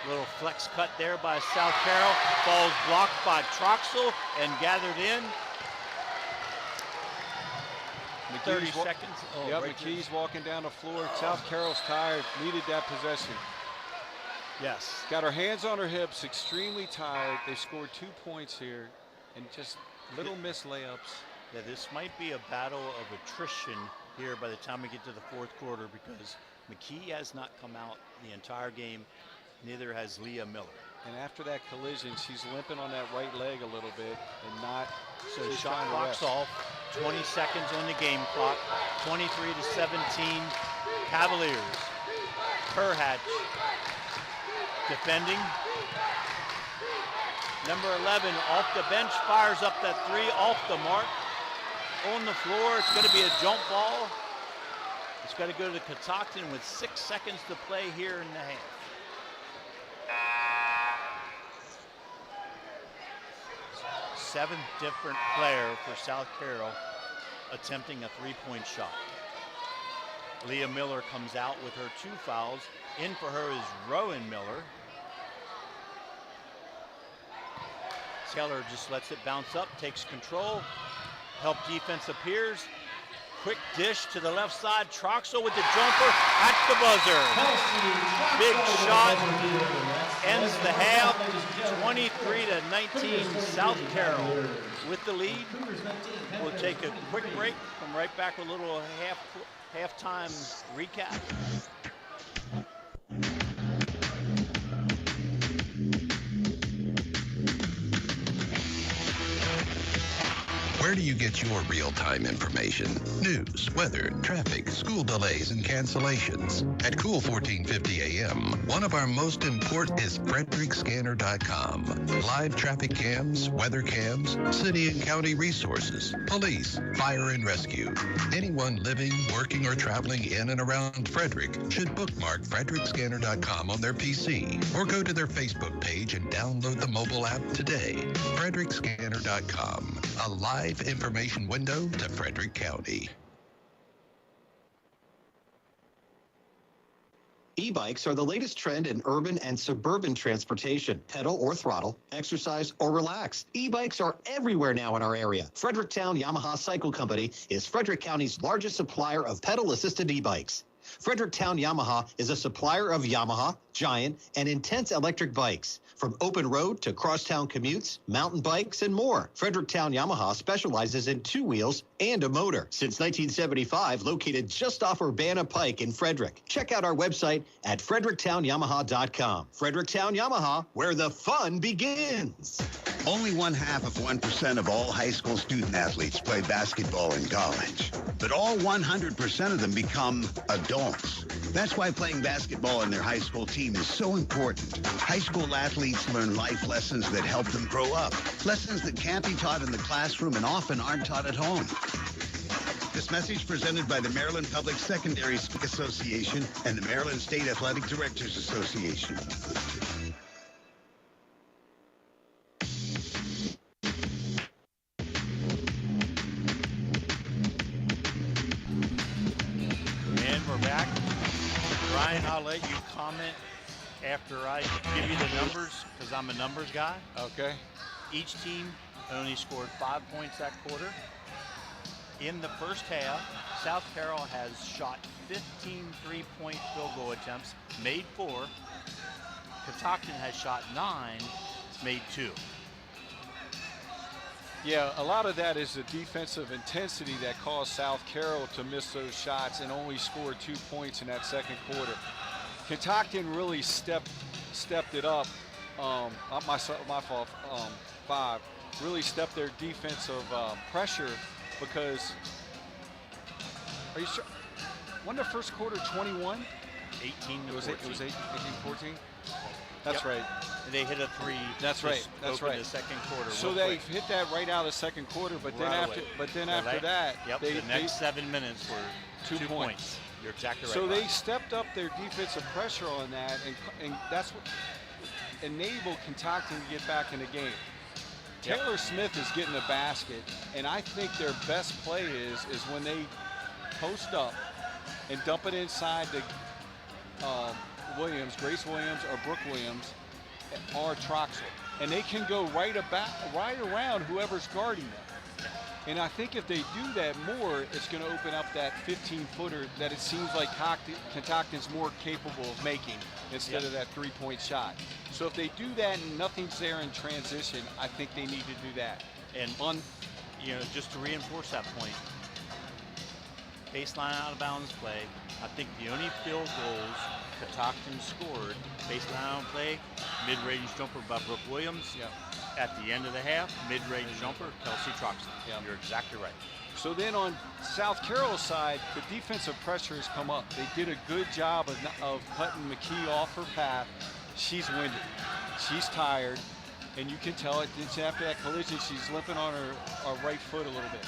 Little flex cut there by South Carroll. Ball's blocked by Troxel and gathered in. 30 seconds. Oh, yep, right McKee's walking down the floor. South Carroll's tired, needed that possession. Yes. Got her hands on her hips, extremely tired. They scored 2 points here and just little missed layups. Yeah, this might be a battle of attrition here by the time we get to the 4th quarter because McKee has not come out the entire game. Neither has Leah Miller. And after that collision, she's limping on that right leg a little bit and not. So shot clock's off. 20 seconds on the game clock. 23-17 Cavaliers. Perhatch defending. Number 11 off the bench, fires up that 3 off the mark. On the floor, it's going to be a jump ball. It's got to go to Catoctin with 6 seconds to play here in the half. Seventh different player for South Carroll attempting a three-point shot. Leah Miller comes out with her 2 fouls. In for her is Rowan Miller. Taylor just lets it bounce up, takes control. Help defense appears. Quick dish to the left side. Troxel with the jumper at the buzzer. Big shot. Ends the half. 23-19. South Carroll with the lead. We'll take a quick break. Come right back with a little halftime recap. Where do you get your real-time information? News, weather, traffic, school delays, and cancellations. At Cool 1450 AM, one of our most important is FrederickScanner.com. Live traffic cams, weather cams, city and county resources, police, fire and rescue. Anyone living, working, or traveling in and around Frederick should bookmark FrederickScanner.com on their PC or go to their Facebook page and download the mobile app today. FrederickScanner.com, a live information window to Frederick County. E-bikes are the latest trend in urban and suburban transportation. Pedal or throttle, exercise or relax. E-bikes are everywhere now in our area. Fredericktown Yamaha Cycle Company is Frederick County's largest supplier of pedal-assisted e-bikes. Fredericktown Yamaha is a supplier of Yamaha, Giant, and Intense electric bikes. From open road to crosstown commutes, mountain bikes, and more. Fredericktown Yamaha specializes in 2 wheels and a motor. Since 1975, located just off Urbana Pike in Frederick. Check out our website at FredericktownYamaha.com. Fredericktown Yamaha, where the fun begins. Only 0.5% of all high school student athletes play basketball in college. But all 100% of them become adults. That's why playing basketball on their high school team is so important. High school athletes learn life lessons that help them grow up. Lessons that can't be taught in the classroom and often aren't taught at home. This message presented by the Maryland Public Secondary School Association and the Maryland State Athletic Directors Association. And we're back. Brian, I'll let you comment after I give you the numbers because I'm a numbers guy. Okay. Each team only scored 5 points that quarter. In the first half, South Carroll has shot 15 three-point field goal attempts, made 4. Catoctin has shot 9, made 2. Yeah, a lot of that is the defensive intensity that caused South Carroll to miss those shots and only score 2 points in that second quarter. Catoctin really stepped it up. My fault. 5 really stepped their defensive pressure because. Are you sure? Wasn't the first quarter 21? 18 to 14. It was 18, 14. That's right. They hit a 3. That's right. That's right. The second quarter. So they hit that right out of the second quarter, but then after that, the next 7 minutes were 2 points. You're exactly right. So they stepped up their defensive pressure on that, and that's what enabled Catoctin to get back in the game. Taylor Smith is getting the basket, and I think their best play is when they post up and dump it inside to Grace Williams or Brooke Williams or Troxel. And they can go right around whoever's guarding them. And I think if they do that more, it's going to open up that 15-footer that it seems like Catoctin's more capable of making instead of that 3-point shot. So if they do that and nothing's there in transition, I think they need to do that. And just to reinforce that point, baseline out of bounds play, I think the only field goals Catoctin scored, baseline out of play, mid-range jumper by Brooke Williams. At the end of the half, mid-range jumper, Kelsey Troxel. You're exactly right. So then on South Carroll's side, the defensive pressure has come up. They did a good job of cutting McKee off her path. She's winded. She's tired. And you can tell it after that collision, she's limping on her right foot a little bit.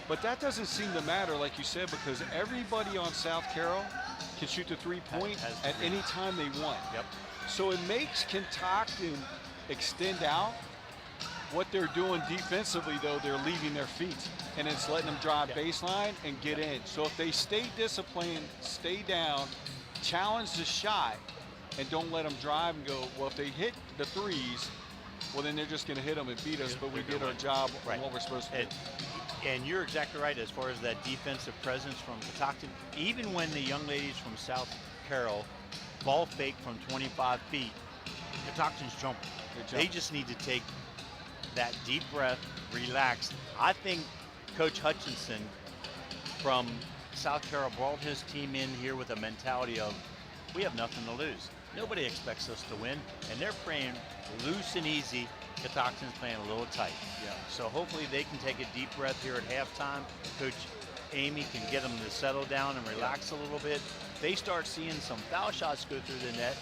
But that doesn't seem to matter, like you said, because everybody on South Carroll can shoot the three-point at any time they want. Yep. So it makes Catoctin extend out. What they're doing defensively, though, they're leaving their feet, and it's letting them drive baseline and get in. So if they stay disciplined, stay down, challenge the shot, and don't let them drive and go, well, if they hit the threes, well, then they're just going to hit them and beat us, but we did our job on what we're supposed to do. And you're exactly right as far as that defensive presence from Catoctin. Even when the young ladies from South Carroll ball fake from 25 feet, Catoctin's jumping. They just need to take that deep breath, relax. I think Coach Hutchinson from South Carroll brought his team in here with a mentality of, we have nothing to lose. Nobody expects us to win, and they're playing loose and easy. Catoctin's playing a little tight. Yeah. So hopefully they can take a deep breath here at halftime. Coach Amy can get them to settle down and relax a little bit. If they start seeing some foul shots go through the net,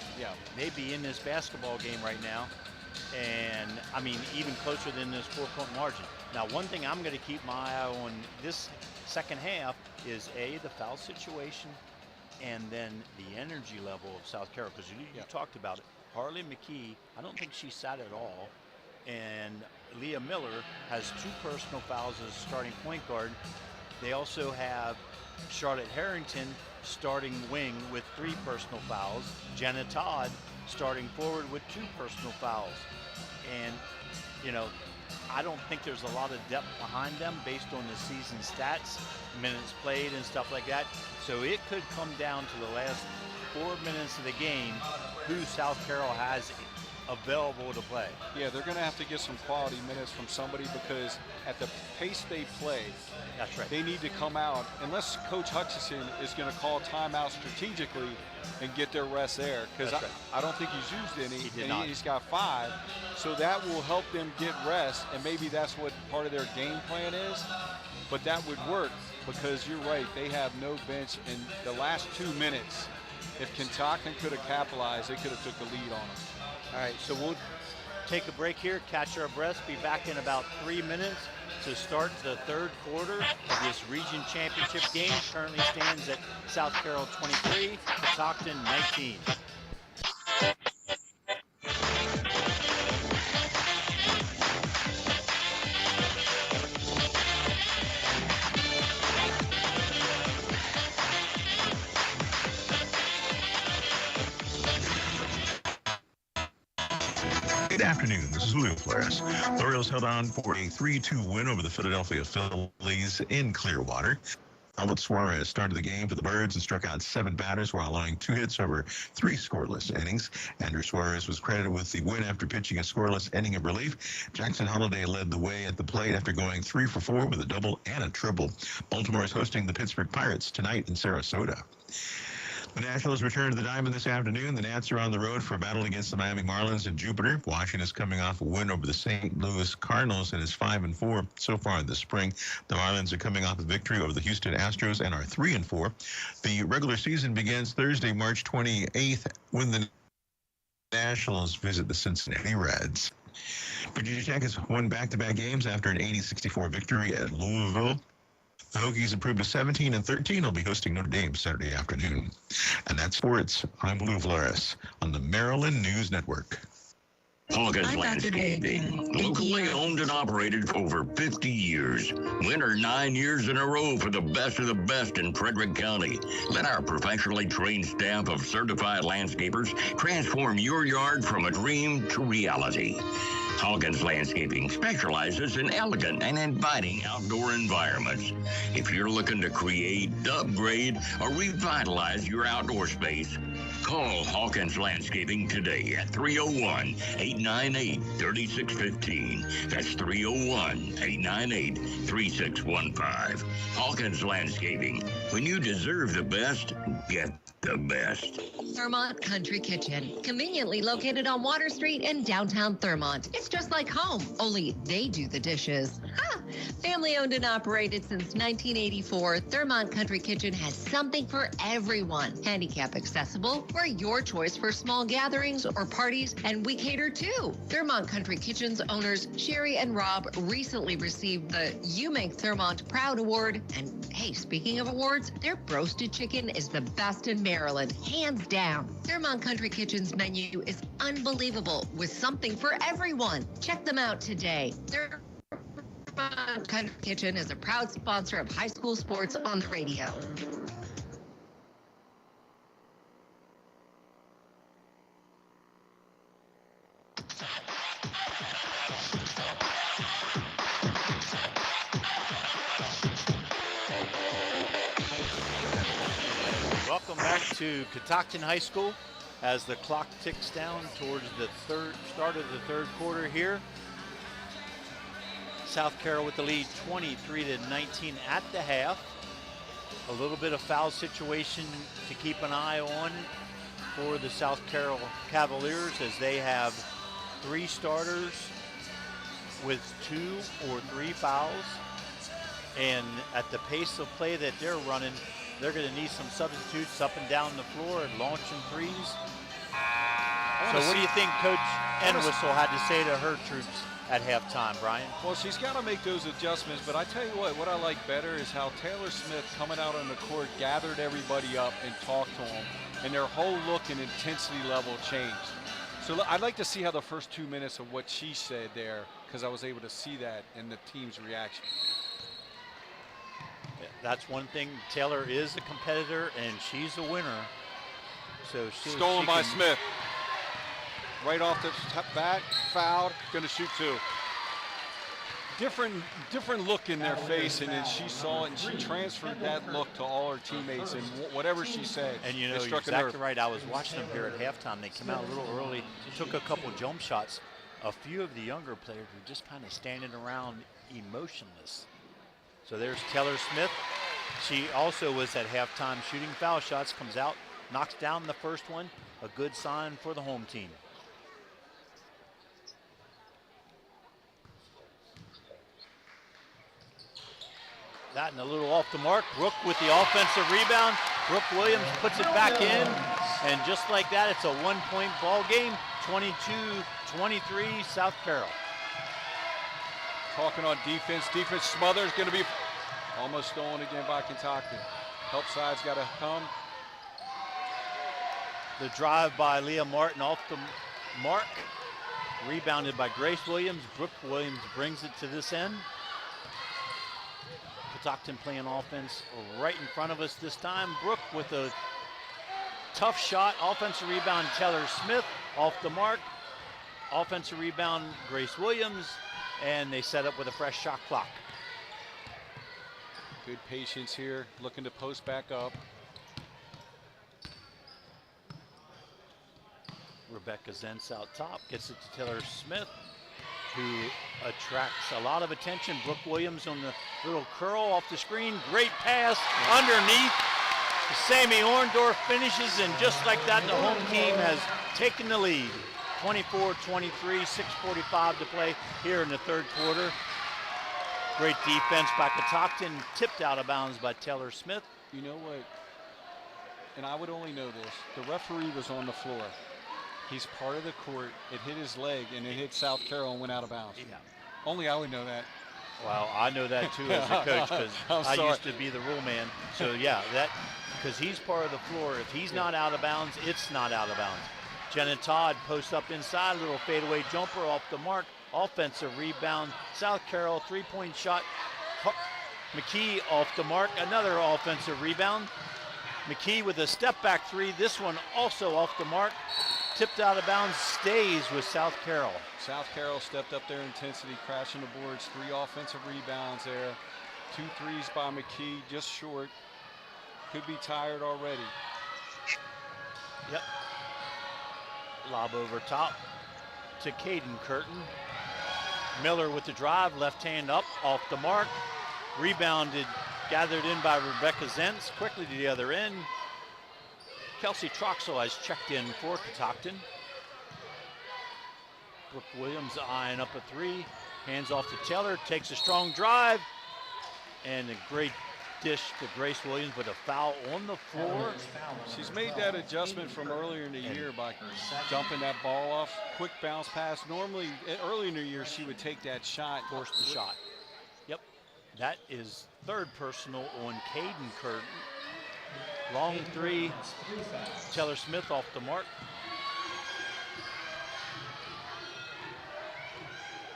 they'd be in this basketball game right now. And, I mean, even closer than this 4-point margin. Now, one thing I'm going to keep my eye on this second half is, A, the foul situation, and then the energy level of South Carroll. Because you talked about it. Harley McKee, I don't think she sat at all. And Leah Miller has 2 personal fouls as starting point guard. They also have Charlotte Harrington starting wing with 3 personal fouls. Jenna Todd starting forward with 2 personal fouls. And, you know, I don't think there's a lot of depth behind them based on the season stats, minutes played and stuff like that. So it could come down to the last 4 minutes of the game who South Carroll has available to play. Yeah, they're going to have to get some quality minutes from somebody, because at the pace they play, that's right, they need to come out, unless Coach Hutchinson is going to call timeout strategically and get their rest there, because I don't think he's used any. He did not. He's got 5, so that will help them get rest, and maybe that's what part of their game plan is. But that would work, because you're right, they have no bench in the last 2 minutes. If Catoctin could have capitalized, they could have took the lead on them. All right, so we'll take a break here, catch our breath, be back in about 3 minutes to start the 3rd quarter of this region championship game. Currently stands at South Carroll 23, Catoctin 19. Good afternoon, this is Lou Flores. The Orioles held on for a 3-2 win over the Philadelphia Phillies in Clearwater. Albert Suarez started the game for the Birds and struck out 7 batters while allowing 2 hits over 3 scoreless innings. Andrew Suarez was credited with the win after pitching a scoreless inning of relief. Jackson Holliday led the way at the plate after going 3 for 4 with a double and a triple. Baltimore is hosting the Pittsburgh Pirates tonight in Sarasota. The Nationals return to the Diamond this afternoon. The Nats are on the road for a battle against the Miami Marlins in Jupiter. Washington is coming off a win over the St. Louis Cardinals and is 5-4 so far this spring. The Marlins are coming off a victory over the Houston Astros and are 3-4. The regular season begins Thursday, March 28th, when the Nationals visit the Cincinnati Reds. Virginia Tech has won back-to-back games after an 80-64 victory at Louisville. The Hokies improved to 17-13. They'll be hosting Notre Dame Saturday afternoon. And that's sports. I'm Lou Flores on the Maryland News Network. Hawkins Landscaping, locally owned and operated for over 50 years. Winner 9 years in a row for the best of the best in Frederick County. Let our professionally trained staff of certified landscapers transform your yard from a dream to reality. Hawkins Landscaping specializes in elegant and inviting outdoor environments. If you're looking to create, upgrade, or revitalize your outdoor space, call Hawkins Landscaping today at 301-898-3615. That's 301-898-3615. Hawkins Landscaping. When you deserve the best, get the best. Thurmont Country Kitchen, conveniently located on Water Street in downtown Thurmont. It's just like home, only they do the dishes. Family owned and operated since 1984, Thermont Country Kitchen has something for everyone. Handicap accessible, we're your choice for small gatherings or parties, and we cater too. Thermont Country Kitchen's owners, Sherry and Rob, recently received the You Make Thermont Proud Award. And hey, speaking of awards, their roasted chicken is the best in Maryland, hands down. Thermont Country Kitchen's menu is unbelievable with something for everyone. Check them out today. Thermont Country Kitchen is a proud sponsor of high school sports on the radio. Welcome back to Catoctin High School as the clock ticks down towards the start of the third quarter here. South Carroll with the lead 23-19 at the half. A little bit of foul situation to keep an eye on for the South Carroll Cavaliers as they have 3 starters with 2 or 3 fouls. And at the pace of play that they're running, they're going to need some substitutes up and down the floor and launching threes. So what do you think Coach Entwistle had to say to her troops at halftime, Brian? Well, she's got to make those adjustments, but I tell you what I like better is how Taylor Smith coming out on the court gathered everybody up and talked to them, and their whole look and intensity level changed. So I'd like to see how the first 2 minutes of what she said there, because I was able to see that in the team's reaction. That's one thing. Taylor is a competitor, and she's a winner. So stolen by Smith. Right off the bat, fouled, going to shoot 2. Different look in their face, and then she saw it, and she transferred that look to all her teammates, and whatever she said. And you know, you're exactly right. I was watching them here at halftime. They came out a little early, took a couple jump shots. A few of the younger players were just kind of standing around emotionless. So there's Taylor Smith. She also was at halftime shooting foul shots, comes out, knocks down the first one. A good sign for the home team. That and a little off the mark. Brooke with the offensive rebound. Brooke Williams puts it back in. And just like that, it's a 1-point ball game. 22-23 South Carroll. Talking on defense. Defense smother is going to be almost stolen again by Kentucky. Help side's got to come. The drive by Leah Martin off the mark. Rebounded by Grace Williams. Brooke Williams brings it to this end. Catoctin playing offense right in front of us this time. Brooke with a tough shot. Offensive rebound, Taylor Smith off the mark. Offensive rebound, Grace Williams. And they set up with a fresh shot clock. Good patience here, looking to post back up. Rebecca Zentz out top, gets it to Taylor Smith, who attracts a lot of attention. Brooke Williams on the little curl off the screen. Great pass underneath. Sammy Orndorff finishes, and just like that, the home team has taken the lead. 24-23, 6:45 to play here in the third quarter. Great defense by Catoctin, tipped out of bounds by Taylor Smith. You know what, and I would only know this, the referee was on the floor. He's part of the court. It hit his leg, and it hit South Carroll and went out of bounds. Yeah. Only I would know that. Well, I know that too as a coach because I used to be the rule man. So yeah, that because he's part of the floor. If he's not out of bounds, it's not out of bounds. Jenna Todd posts up inside, little fadeaway jumper off the mark. Offensive rebound, South Carroll, 3-point shot. McKee off the mark, another offensive rebound. McKee with a step back 3, this one also off the mark. Tipped out of bounds, stays with South Carroll. South Carroll stepped up their intensity, crashing the boards. 3 offensive rebounds there. 2 threes by McKee, just short. Could be tired already. Yep. Lob over top to Caden Curtin. Miller with the drive, left hand up, off the mark. Rebounded, gathered in by Rebecca Zentz, quickly to the other end. Kelsey Troxel has checked in for Catoctin. Brooke Williams eyeing up a three. Hands off to Taylor, takes a strong drive. And a great dish to Grace Williams, but a foul on the floor. She's made that adjustment from earlier in the year by dumping that ball off. Quick bounce pass. Normally, earlier in the year, she would take that shot. Force the shot. Yep. That is third personal on Caden Curtin. Long three. Taylor Smith off the mark.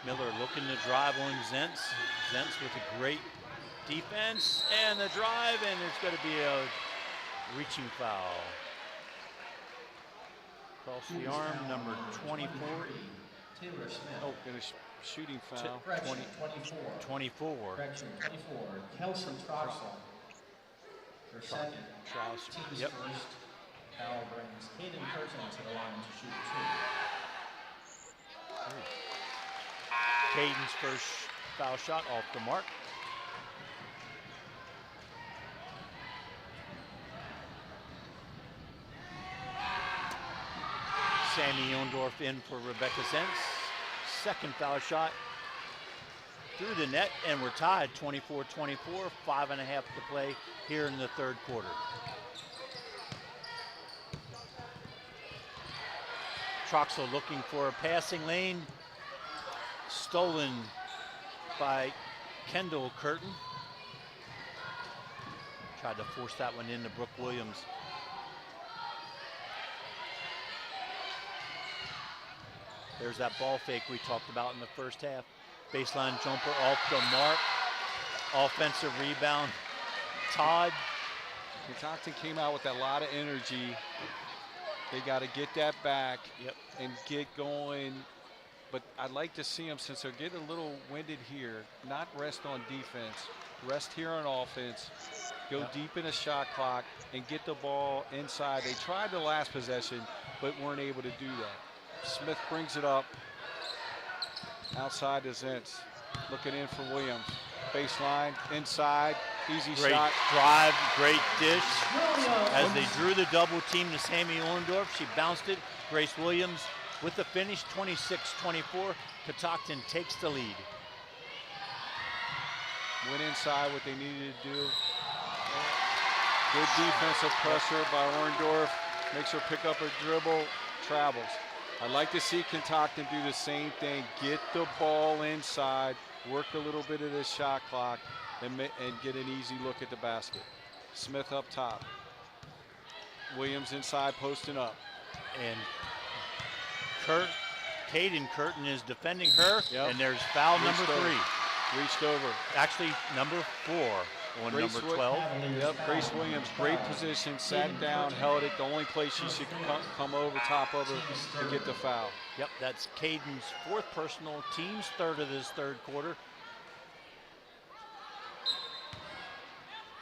Miller looking to drive on Zentz. Zentz with a great defense and the drive, and there's going to be a reaching foul. Across the arm, number 24. Taylor Smith. Oh, and a shooting foul. 24. Correction, 24. Kelsey Troxel. Her second. Team's Yep. first. Foul brings Caden Curtin to the line to shoot two. Caden's first foul shot off the mark. Sammy Ondorf in for Rebecca Zentz. Second foul shot through the net, and we're tied 24-24, 5.5 to play here in the third quarter. Troxel looking for a passing lane. Stolen by Kendall Curtin. Tried to force that one into Brooke Williams. There's that ball fake we talked about in the first half. Baseline jumper off the mark. Offensive rebound. Todd. Catoctin came out with a lot of energy. They got to get that back and get going. But I'd like to see them, since they're getting a little winded here, not rest on defense, rest here on offense, go deep in a shot clock and get the ball inside. They tried the last possession, but weren't able to do that. Smith brings it up outside to Zentz. Looking in for Williams. Baseline, inside, easy Great shot. drive, great dish. As they drew the double team to Sammy Orndorff, she bounced it. Grace Williams with the finish, 26-24. Catoctin takes the lead. Went inside what they needed to do. Good defensive pressure by Orndorff. Makes her pick up her dribble, travels. I'd like to see Catoctin do the same thing. Get the ball inside, work a little bit of this shot clock, and get an easy look at the basket. Smith up top. Williams inside, posting up. And Caden Curtin is defending her, and there's foul number 3. Reached over. Actually, number 4 on number 12. Yep, Grace Williams, great position, sat down, held it. The only place she should come over top of her to get the foul. Yep, that's Caden's 4th personal, team's 3rd of this third quarter.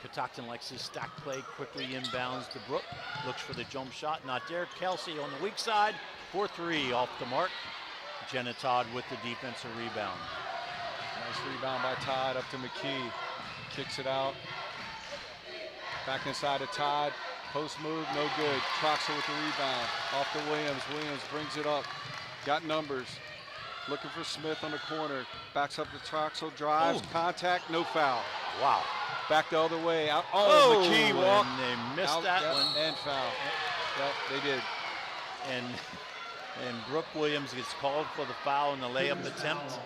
Catoctin likes his stack play, quickly inbounds to Brooke, looks for the jump shot, not there. Kelsey on the weak side, 4-3 off the mark. Jenna Todd with the defensive rebound. Nice rebound by Todd, up to McKee. Kicks it out. Back inside to Todd. Post move, no good. Troxel with the rebound. Off to Williams. Williams brings it up. Got numbers. Looking for Smith on the corner. Backs up to Troxel. Drives. Contact. No foul. Wow. Back the other way. Out. McKee walked. They missed out, that one. And foul. Yep, they did. And Brooke Williams gets called for the foul in the layup attempt.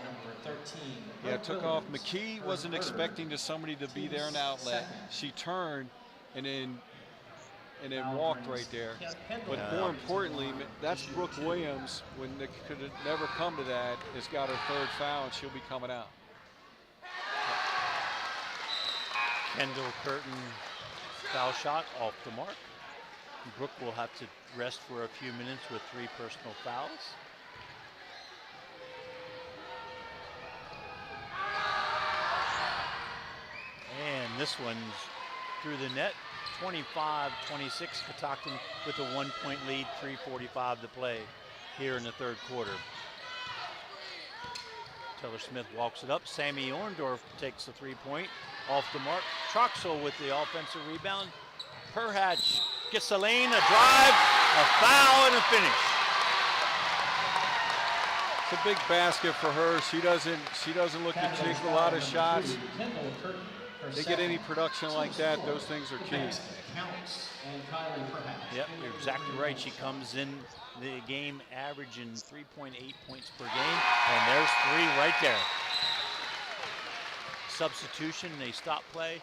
Yeah, took off. McKee wasn't expecting somebody to be there in the outlet. She turned and then walked right there. But more importantly, that's Brooke Williams. When it could have never come to that, has got her 3rd foul, and she'll be coming out. Kendall Curtin foul shot off the mark. Brooke will have to rest for a few minutes with 3 personal fouls. And this one's through the net, 25-26. Catoctin with a 1-point lead, 3:45 to play here in the third quarter. Taylor Smith walks it up. Sammy Orndorff takes the 3-point off the mark. Troxel with the offensive rebound. Perhatch gets the lane, a drive, a foul, and a finish. It's a big basket for her. She doesn't look to take a lot of shots. They get any production like that, those things are key. Yep, you're exactly right. She comes in the game averaging 3.8 points per game, and there's 3 right there. Substitution, they stop play,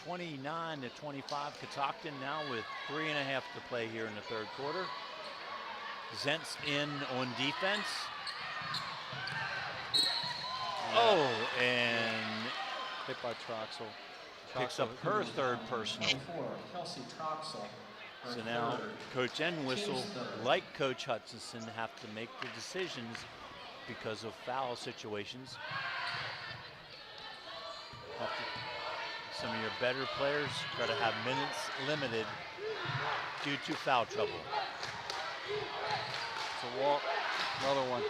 29 to 25. Catoctin now with 3.5 to play here in the third quarter. Zentz in on defense. Oh, and hit by Troxel. Picks up her third personal. So now Coach Entwistle, like Coach Hutchinson, have to make the decisions because of foul situations. Some of your better players try to have minutes limited due to foul trouble. It's a walk, another one.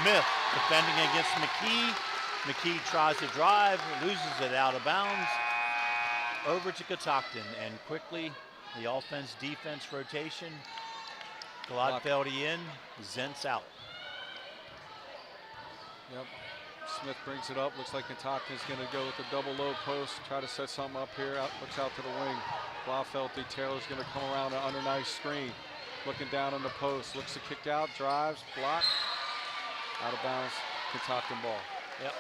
Smith defending against McKee. McKee tries to drive, loses it out of bounds. Over to Catoctin, and quickly the offense-defense rotation. Gladfeldy in, Zentz out. Yep. Smith brings it up. Looks like Catoctin's going to go with the double low post, try to set something up here. Looks out to the wing. Gladfeldy, Taylor's going to come around an under nice screen. Looking down on the post, looks to kick out, drives, block. Out of bounds, Catoctin ball. Yep.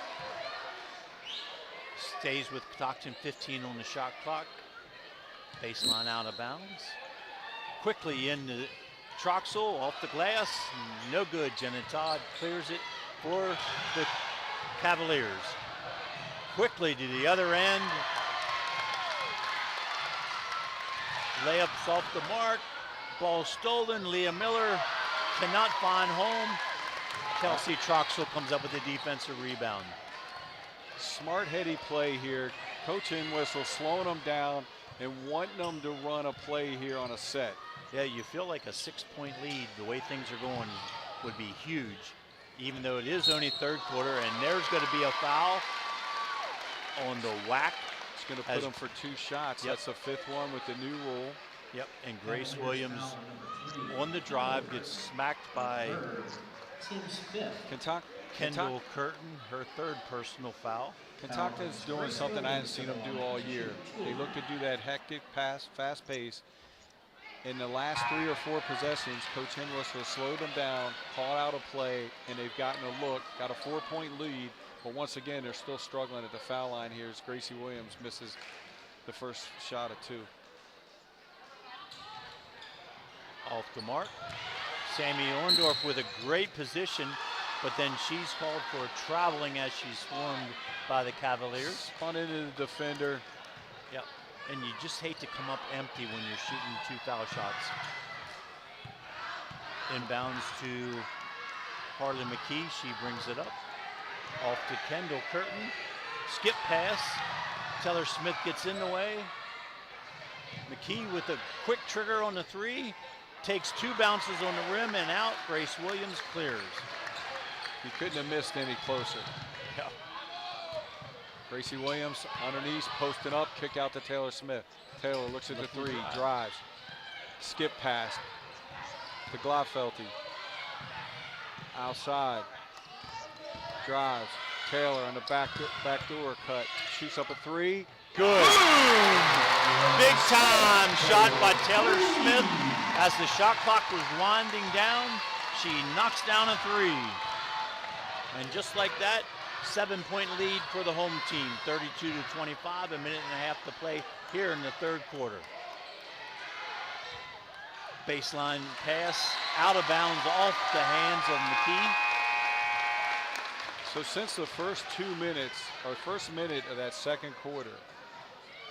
Stays with Catoctin, 15 on the shot clock. Baseline out of bounds. Quickly into Troxel, off the glass, no good. Jenna Todd clears it for the Cavaliers. Quickly to the other end. Layups off the mark. Ball stolen. Leah Miller cannot find home. Kelsey Troxel comes up with a defensive rebound. Smart heady play here. Coach Entwistle slowing them down and wanting them to run a play here on a set. Yeah, you feel like a 6-point lead, the way things are going, would be huge, even though it is only third quarter, and there's going to be a foul on the whack. It's going to put them for 2 shots. Yep. That's the 5th one with the new rule. Yep, and Grace Williams on the drive gets smacked by Kendall Curtin, her 3rd personal foul. Catoctin's doing something I haven't seen them do all year. They look to do that hectic pass, fast pace. In the last 3 or 4 possessions, Coach Entwistle slowed them down, called out a play, and they've gotten a look, got a 4-point lead. But once again, they're still struggling at the foul line here as Gracie Williams misses the first shot of 2. Off the mark. Sammy Orndorff with a great position, but then she's called for traveling as she's swarmed by the Cavaliers. Spun into the defender. Yep, and you just hate to come up empty when you're shooting 2 foul shots. Inbounds to Harley McKee, she brings it up. Off to Kendall Curtin. Skip pass. Taylor Smith gets in the way. McKee with a quick trigger on the 3. Takes 2 bounces on the rim and out. Grace Williams clears. You couldn't have missed any closer. Yeah. Gracie Williams underneath, posting up, kick out to Taylor Smith. Taylor looks at the 3, drives. Skip pass to Gladfeldy. Outside. Drives. Taylor on the back door cut. Shoots up a 3. Good. Big time shot by Taylor Smith. As the shot clock was winding down, she knocks down a 3. And just like that, 7-point lead for the home team, 32 to 25, a minute and a half to play here in the third quarter. Baseline pass, out of bounds off the hands of McKee. So since the first 2 minutes, or first minute of that second quarter,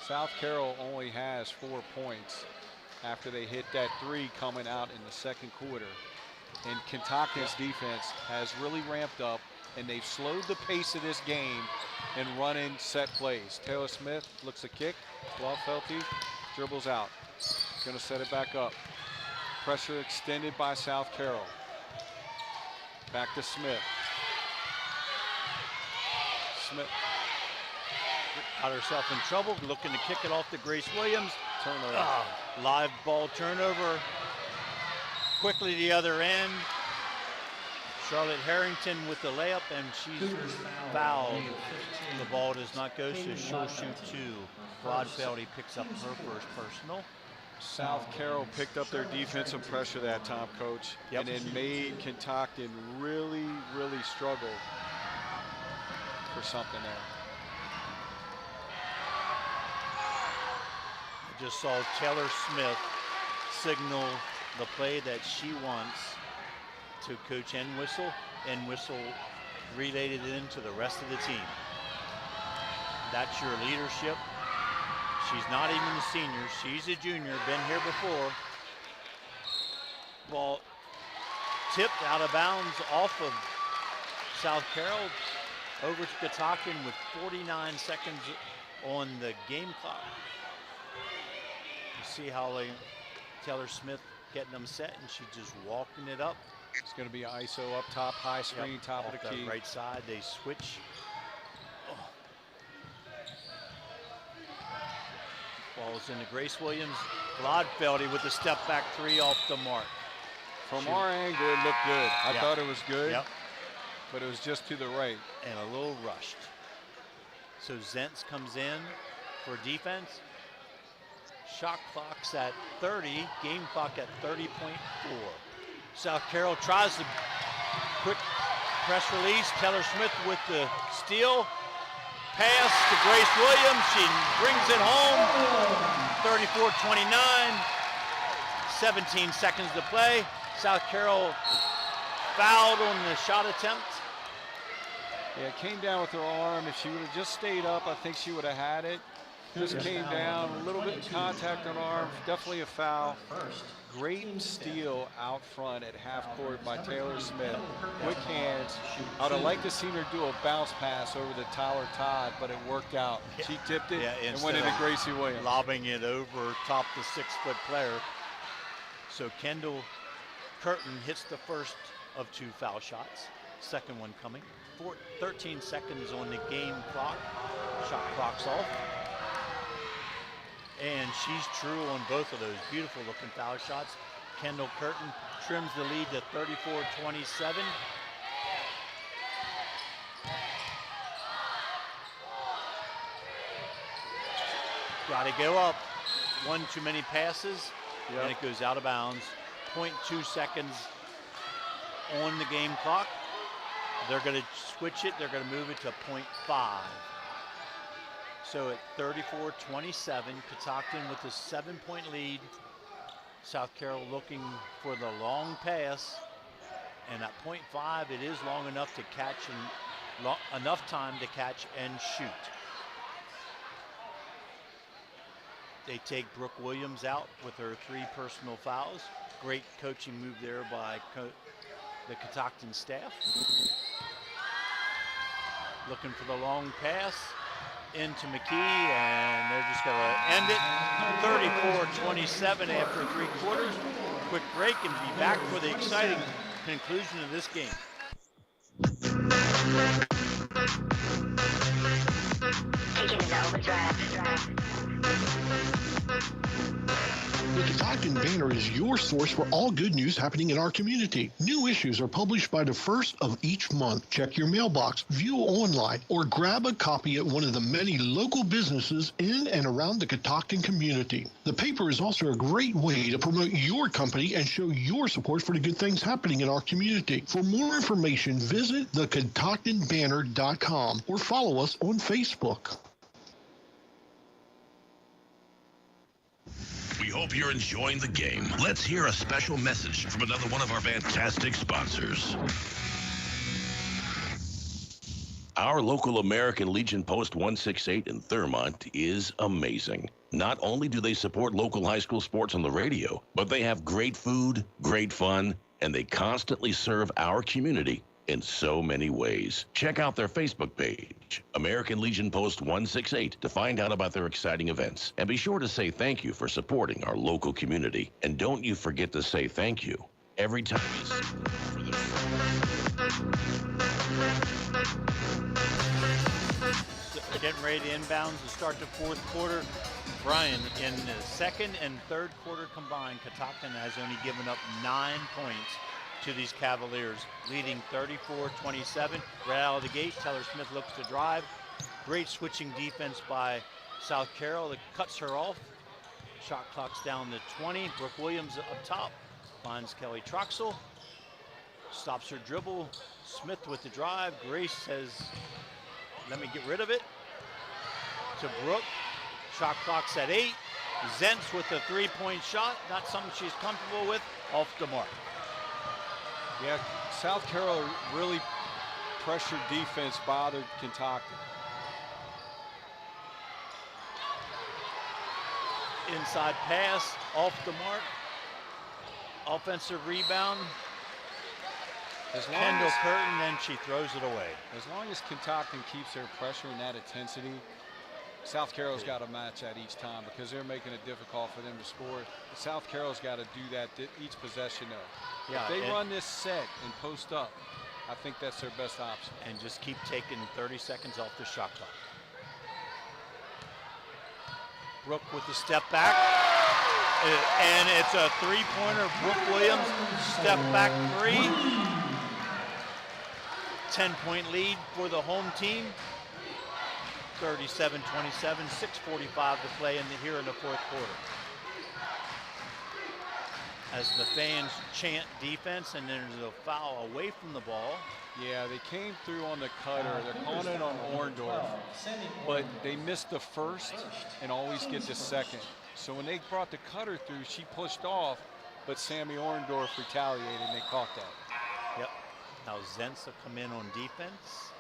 South Carroll only has 4 points after they hit that 3 coming out in the second quarter. And Catoctin's defense has really ramped up, and they've slowed the pace of this game and running set plays. Taylor Smith looks a kick. Gladfeldy dribbles out. Gonna set it back up. Pressure extended by South Carroll. Back to Smith. Smith got herself in trouble, looking to kick it off to Grace Williams. Turnover. Live ball turnover. quickly the other end. Charlotte Harrington with the layup, and she's fouled. The ball does not go, so she'll shoot two. Gladfeldy picks up her first personal. South Carroll picked up their defensive pressure that time, Coach, and it made Catoctin really, really struggle for something there. I just saw Taylor Smith signal the play that she wants to Coach Entwistle, and Whistle relayed it in to the rest of the team. That's your leadership. She's not even a senior, she's a junior, been here before. Ball tipped out of bounds off of South Carroll over to Catoctin with 49 seconds on the game clock. You see how Taylor Smith getting them set, and she's just walking it up. It's going to be ISO up top, high screen, top of the key. Right side, they switch. Ball's into Grace Williams. Gladfeldy with the step back three off the mark. From our angle, it looked good. I thought it was good, but it was just to the right. And a little rushed. So Zentz comes in for defense. Shot clock's at 30, game clock at 30.4. South Carroll tries to quick press release. Taylor Smith with the steal. Pass to Grace Williams. She brings it home. 34-29. 17 seconds to play. South Carroll fouled on the shot attempt. Yeah, it came down with her arm. If she would have just stayed up, I think she would have had it. Just came down, a little bit of contact on arm, definitely a foul. Great steal out front at half court by Taylor Smith. Quick hands. I would have liked to see her do a bounce pass over to Tyler Todd, but it worked out. She tipped it and went into Gracie Williams. Lobbing it over top the 6-foot player. So Kendall Curtin hits the first of two foul shots. Second one coming. 13 seconds on the game clock. Shot clock's off. And she's true on both of those beautiful looking foul shots. Kendall Curtin trims the lead to 34-27. Got to go up. One too many passes, and it goes out of bounds. 0.2 seconds on the game clock. They're going to switch it. They're going to move it to 0.5. So at 34-27, Catoctin with a 7-point lead. South Carroll looking for the long pass. And at 0.5, it is long enough to catch and enough time to catch and shoot. They take Brooke Williams out with her 3 personal fouls. Great coaching move there by the Catoctin staff. Looking for the long pass into McKee, and they're just going to end it. 34-27 after 3 quarters. Quick break and be back for the exciting conclusion of this game. Taking it to overdrive. The Catoctin Banner is your source for all good news happening in our community. New issues are published by the first of each month. Check your mailbox, view online, or grab a copy at one of the many local businesses in and around the Catoctin community. The paper is also a great way to promote your company and show your support for the good things happening in our community. For more information, visit thecatoctinbanner.com or follow us on Facebook. We hope you're enjoying the game. Let's hear a special message from another one of our fantastic sponsors. Our local American Legion Post 168 in Thurmont is amazing. Not only do they support local high school sports on the radio, but they have great food, great fun, and they constantly serve our community in so many ways. Check out their Facebook page, American Legion Post 168, to find out about their exciting events. And be sure to say thank you for supporting our local community. And don't you forget to say thank you every time you support for the Getting ready to inbounds to start the 4th quarter. Brian, in the second and third quarter combined, Catoctin has only given up 9 points to these Cavaliers, leading 34-27. Right out of the gate, Taylor Smith looks to drive. Great switching defense by South Carroll that cuts her off. Shot clock's down to 20. Brooke Williams up top finds Kelly Troxel. Stops her dribble. Smith with the drive. Grace says, let me get rid of it. To Brooke. Shot clock's at 8. Zentz with a 3-point shot. Not something she's comfortable with. Off the mark. Yeah, South Carroll really pressured defense, bothered Kentucky. Inside pass, off the mark. Offensive rebound. Kendall Curtin, then she throws it away. As long as Kentucky keeps their pressure and that intensity, South Carroll's got to match that each time because they're making it difficult for them to score. South Carroll's got to do that each possession though. Yeah, if they run this set and post up, I think that's their best option. And just keep taking 30 seconds off the shot clock. Brooke with the step back. And it's a three-pointer. Brooke Williams, step back 3. 10-point lead for the home team. 37-27, 6:45 to play here in the fourth quarter. As the fans chant defense, and there's a foul away from the ball. Yeah, they came through on the cutter. They're calling it on Orndorff, but they missed the first and always get the second. So when they brought the cutter through, she pushed off, but Sammy Orndorff retaliated, and they caught that. Yep. Now Zentz will come in on defense.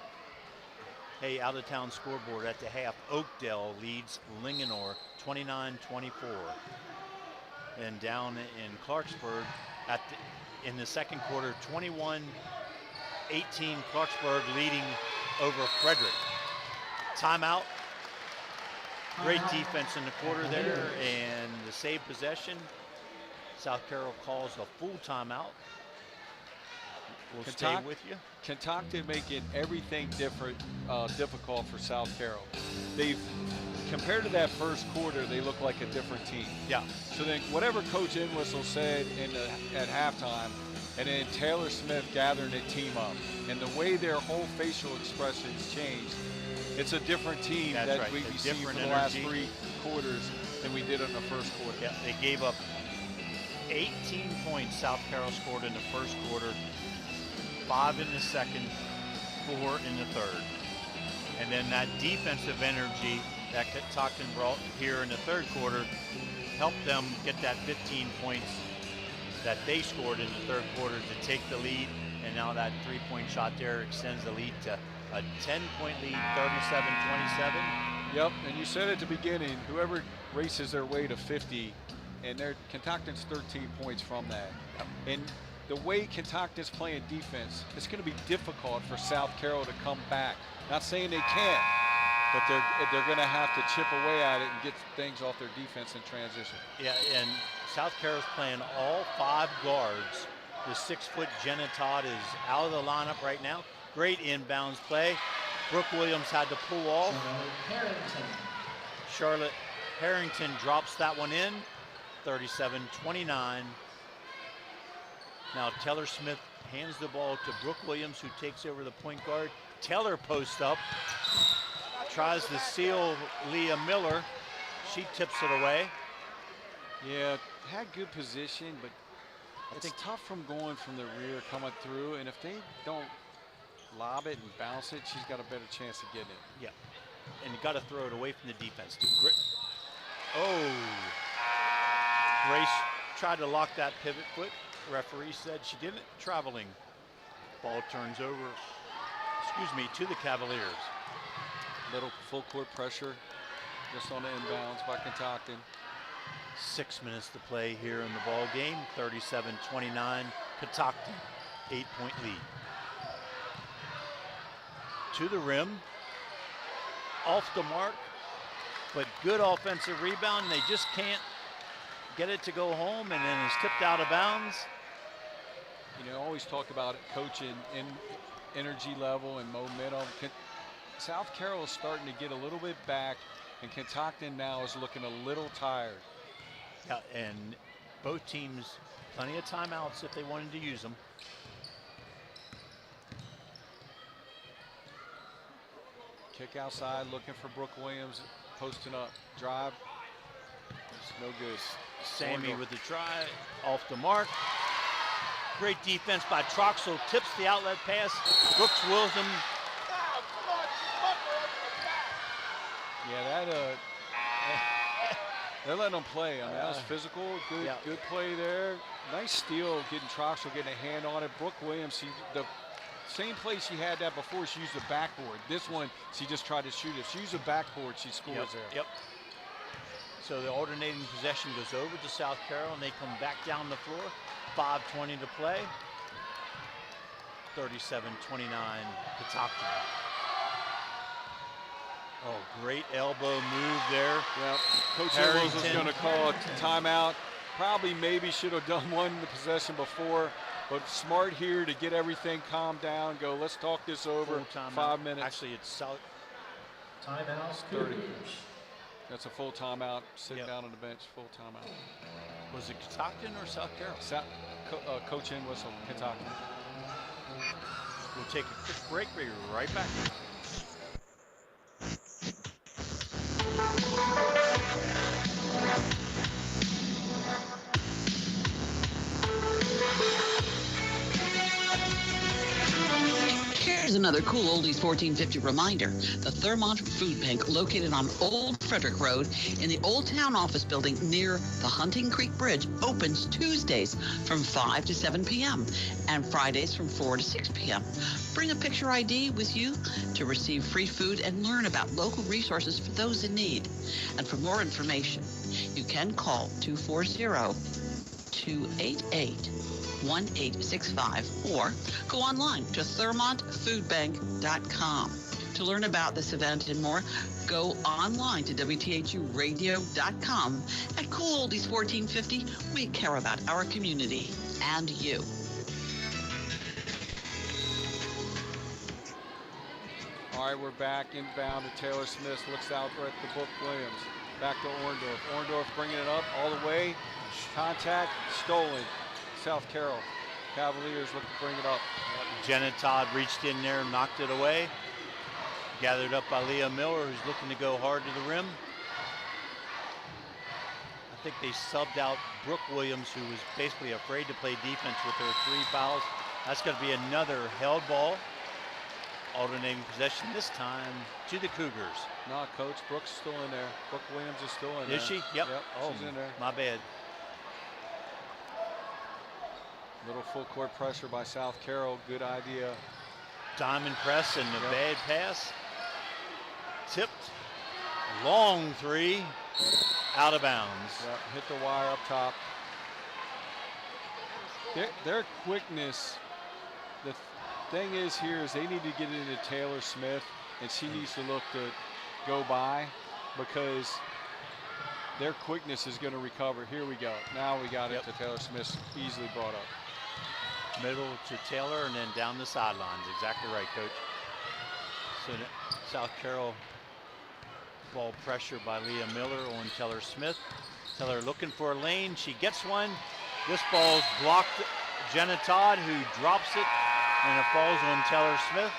Hey, out-of-town scoreboard at the half. Oakdale leads Linganore 29-24. And down in Clarksburg in the second quarter, 21-18, Clarksburg leading over Frederick. Timeout. Great defense in the quarter there, and the save possession. South Carroll calls a full timeout. We'll stay with you. Kentucky making everything difficult for South Carroll. They've, compared to that first quarter, they look like a different team. Yeah. So then whatever Coach Entwistle said at halftime, and then Taylor Smith gathering the team up, and the way their whole facial expressions changed, it's a different team that we've seen for the last 3 quarters than we did in the first quarter. Yeah, they gave up 18 points South Carroll scored in the first quarter, 5 in the second, 4 in the third. And then that defensive energy that Catoctin brought here in the third quarter helped them get that 15 points that they scored in the third quarter to take the lead. And now that 3-point shot there extends the lead to a 10-point lead, 37-27. Yep, and you said at the beginning, whoever races their way to 50, and Kentucky's 13 points from that. Yep. And the way Kentucky's playing defense, it's going to be difficult for South Carroll to come back. Not saying they can't, but they're going to have to chip away at it and get things off their defense in transition. Yeah, and South Carroll's playing all 5 guards. The 6-foot Jenna Todd is out of the lineup right now. Great inbounds play. Brooke Williams had to pull off. Charlotte Harrington drops that one in. 37-29. Now Taylor Smith hands the ball to Brooke Williams, who takes over the point guard. Taylor posts up. Tries to seal Leah Miller. She tips it away. Yeah, had good position, but it's tough from going from the rear, coming through, and if they don't lob it and bounce it, she's got a better chance of getting it. Yeah, and you got to throw it away from the defense. Oh, Grace tried to lock that pivot foot. Referee said she didn't. Traveling. Ball turns over, to the Cavaliers. Little full court pressure just on the inbounds by Kentucky. 6 minutes to play here in the ball game. 37-29. Kentucky, 8-point lead. To the rim. Off the mark. But good offensive rebound. They just can't get it to go home, and then it's tipped out of bounds. You know, always talk about coaching in energy level and momentum. South Carroll is starting to get a little bit back And Catoctin now is looking a little tired. Yeah, and both teams, plenty of timeouts if they wanted to use them. Kick outside, looking for Brooke Williams, posting up. Drive. It's no good. Sammy with the try, off the mark. Great defense by Troxel, tips the outlet pass. Brooks Wilson. Yeah, they're letting them play. I mean, that was physical, good play there. Nice steal, getting Troxel, getting a hand on it. Brooke Williams, the same play she had that before, she used the backboard. This one, she just tried to shoot it. She used the backboard, she scores there. Yep. So the alternating possession goes over to South Carroll, and they come back down the floor. 5:20 to play. 37-29, Catoctin. Oh, great elbow move there. Yep. Coach Harrington is going to call a timeout. Probably maybe should have done one in the possession before, but smart here to get everything calmed down. Go, let's talk this over. 5 minutes. Actually, it's South. Timeout. 30. That's a full timeout. Sitting down on the bench, full timeout. Was it Catoctin or South Carroll? Coach in whistle, Catoctin. We'll take a quick break. We'll be right back. Here's another cool oldies 1450 reminder. The Thermont Food Bank, located on Old Frederick Road in the Old Town Office Building near the Hunting Creek Bridge, opens Tuesdays from 5 to 7 p.m. and Fridays from 4 to 6 p.m. Bring a picture ID with you to receive free food and learn about local resources for those in need. And for more information, you can call 240-288-1865 or go online to ThermontFoodBank.com. To learn about this event and more, go online to WTHUradio.com. At Cool Oldies 1450, we care about our community and you. All right, we're back inbound to Taylor Smith. Looks out at the Brooke Williams. Back to Orndorff. Orndorff bringing it up all the way. Contact, stolen. South Carroll. Cavaliers looking to bring it up. Jenna Todd reached in there and knocked it away. Gathered up by Leah Miller, who's looking to go hard to the rim. I think they subbed out Brooke Williams, who was basically afraid to play defense with her 3 fouls. That's going to be another held ball. Alternating possession this time to the Cougars. No, Coach, Brooks still in there. Brooke Williams is still in there. Is she? Yep. Oh, she's in there. My bad. Little full court pressure by South Carroll. Good idea. Diamond press and the bad pass. Tipped. Long 3. Out of bounds. Yep. Hit the wire up top. Their quickness. The thing is here is they need to get into Taylor Smith, and she needs to look to go by because their quickness is going to recover. Here we go. Now we got it to Taylor Smith, easily brought up. Middle to Taylor and then down the sidelines. Exactly right, Coach. So South Carroll ball pressure by Leah Miller on Taylor Smith. Taylor looking for a lane. She gets one. This ball's blocked. Jenna Todd, who drops it, and it falls on Taylor Smith.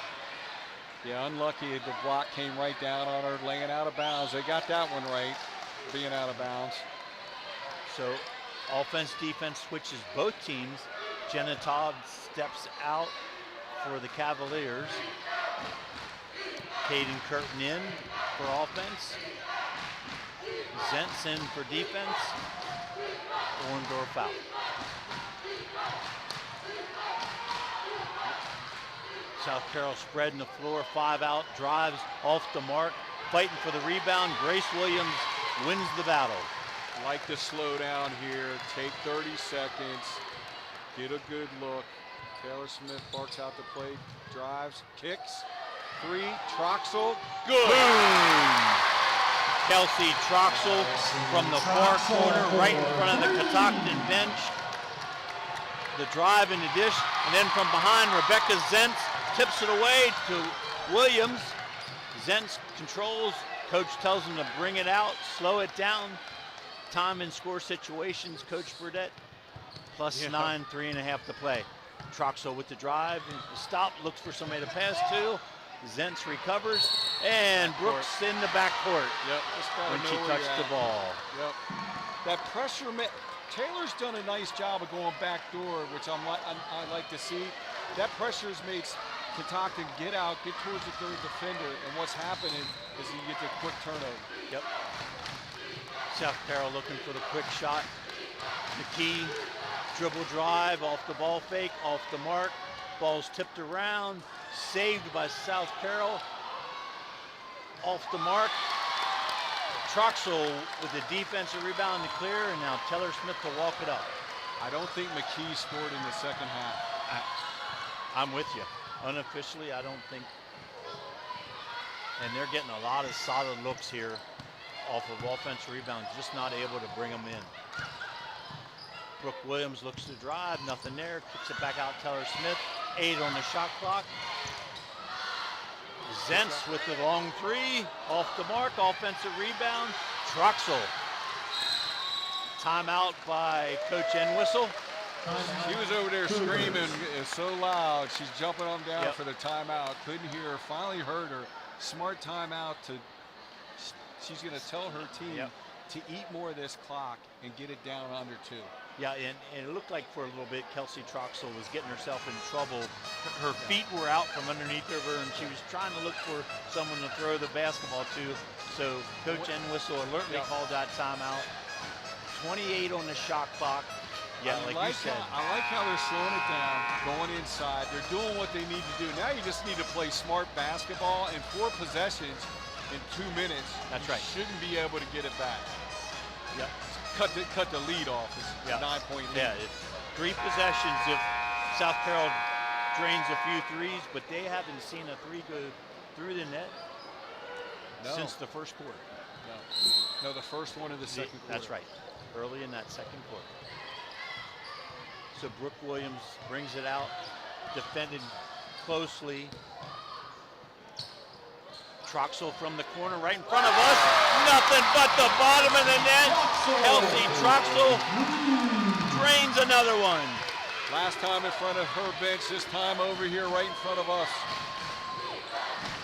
Yeah, unlucky. The block came right down on her, laying out of bounds. They got that one right, being out of bounds. So offense, defense switches both teams. Jenna Todd steps out for the Cavaliers. Caden Curtin in for offense. Zentz in for defense. Orndorff out. South Carroll spreading the floor, 5 out, drives off the mark, fighting for the rebound. Grace Williams wins the battle. Like to slow down here, take 30 seconds, get a good look. Taylor Smith barks out the plate, drives, kicks, 3, Troxel, good. Boom! Kelsey Troxel from the far corner, right in front of the Catoctin bench. The drive in the dish, and then from behind, Rebecca Zentz tips it away to Williams. Zentz controls, Coach tells them to bring it out, slow it down. Time and score situations, Coach Burdette. +9, 3.5 to play. Troxel with the drive, stop, looks for somebody to pass to. Zentz recovers, and Brooks in the backcourt. Yep, when she touched the ball. Yep, that pressure. Taylor's done a nice job of going back door, which I like to see. That pressure has made Catoctin get out, get towards the third defender, and what's happening is you get the quick turnover. Yep. South Carroll looking for the quick shot. McKee, dribble drive, off the ball fake, off the mark. Ball's tipped around, saved by South Carroll. Off the mark. Troxel with the defensive rebound to clear, and now Taylor Smith to walk it up. I don't think McKee scored in the second half. I'm with you. Unofficially, I don't think. And they're getting a lot of solid looks here off of offensive rebounds, just not able to bring them in. Brooke Williams looks to drive, nothing there, kicks it back out, Taylor Smith, 8 on the shot clock. Zentz with the long three, off the mark, offensive rebound, Troxel. Timeout by Coach Entwistle. She was over there screaming so loud. She's jumping on down for the timeout. Couldn't hear her, finally heard her. Smart timeout she's gonna tell her team to eat more of this clock and get it down under 2. Yeah, and it looked like for a little bit Kelsey Troxel was getting herself in trouble. Her feet were out from underneath of her, and she was trying to look for someone to throw the basketball to. So Coach Entwistle alertly called that timeout. 28 on the shot clock. Yeah, like you said. I like how they're slowing it down, going inside. They're doing what they need to do. Now you just need to play smart basketball, and 4 possessions in 2 minutes. That's right. Shouldn't be able to get it back. Yep. Cut the lead off. It's a 9-point lead. Yeah, it's 3 possessions if South Carroll drains a few threes, but they haven't seen a 3 go through the net since the first quarter. No, the first one of the second quarter. That's right, early in that second quarter. So Brooke Williams brings it out, defended closely. Troxel from the corner right in front of us. Nothing but the bottom of the net. Kelsey Troxel drains another one. Last time in front of her bench, this time over here right in front of us.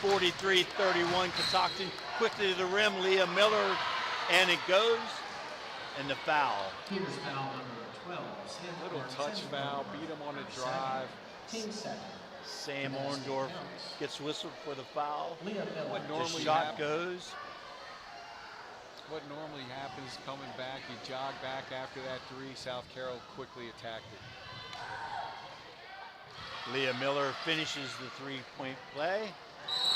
43-31, Catoctin quickly to the rim. Leah Miller, and it goes. And the foul. Here's foul number 12. Little touch foul, beat him on the drive. Team second. Sam Orndorff gets whistled for the foul. What normally the shot goes. What normally happens coming back, you jog back after that 3, South Carroll quickly attacked it. Leah Miller finishes the 3-point play.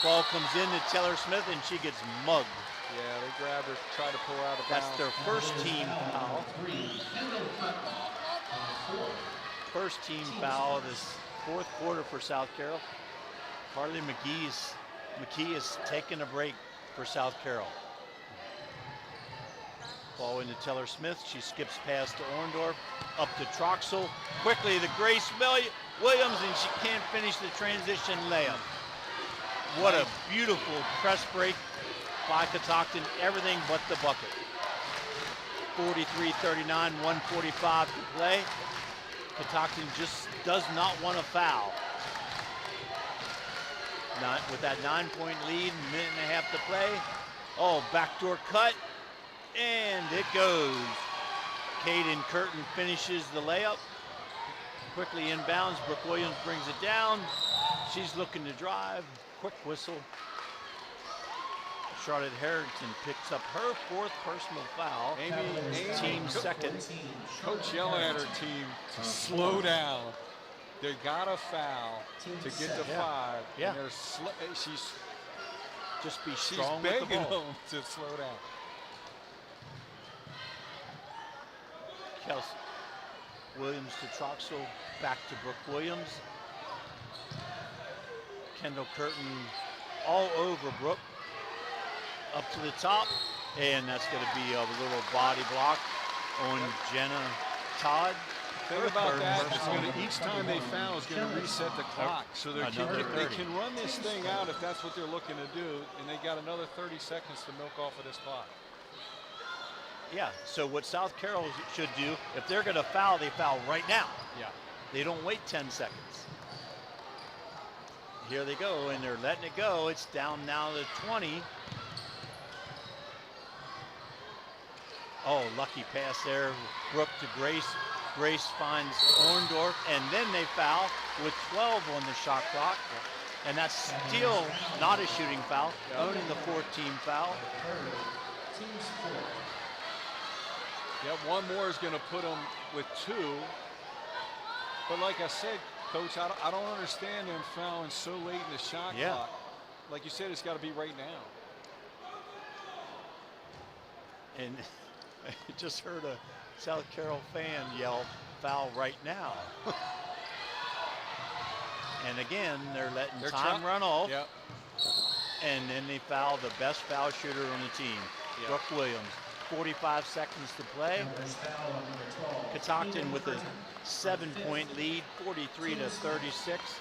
Ball comes in to Taylor Smith, and she gets mugged. Yeah, they grabbed her, tried to pull her out of bounds. That's their first team foul. First team foul this 4th quarter for South Carroll. Carly McKee is taking a break for South Carroll. Ball into Taylor Smith. She skips past to Orndorff, up to Troxel. Quickly to Grace Williams, and she can't finish the transition layup. What a beautiful press break by Catoctin, everything but the bucket. 43-39, 1:45 to play. Catoctin just does not want a foul. With that 9-point lead, 1.5 to play. Oh, backdoor cut, and it goes. Caden Curtin finishes the layup. Quickly inbounds, Brooke Williams brings it down. She's looking to drive, quick whistle. Charlotte Harrington picks up her 4th personal foul. Amy, team second. Coach yelling at her team, slow down. They got a foul to get to 5. Yeah. And she's just be strong with begging the ball. them to slow down. Kelsey Williams to Troxel, back to Brooke Williams. Kendall Curtin all over Brooke. Up to the top, and that's going to be a little body block on Jenna Todd. Thing about that is each time they foul is going to reset the clock. So they can run this thing out if that's what they're looking to do, and they got another 30 seconds to milk off of this clock. Yeah, so what South Carroll should do, if they're going to foul, they foul right now. Yeah. They don't wait 10 seconds. Here they go, and they're letting it go. It's down now to 20. Oh, lucky pass there. Brooke to Grace. Grace finds Orndorff, and then they foul with 12 on the shot clock. And that's still not a shooting foul, owning the 14 foul. Yep, one more is going to put them with 2. But like I said, Coach, I don't understand them fouling so late in the shot clock. Like you said, it's got to be right now. And I just heard a South Carroll fan yell, "Foul right now." And again, they're letting time run off. Yep. And then they foul the best foul shooter on the team, Brooke Williams. 45 seconds to play. Catoctin with a 7-point lead, 43 to 36.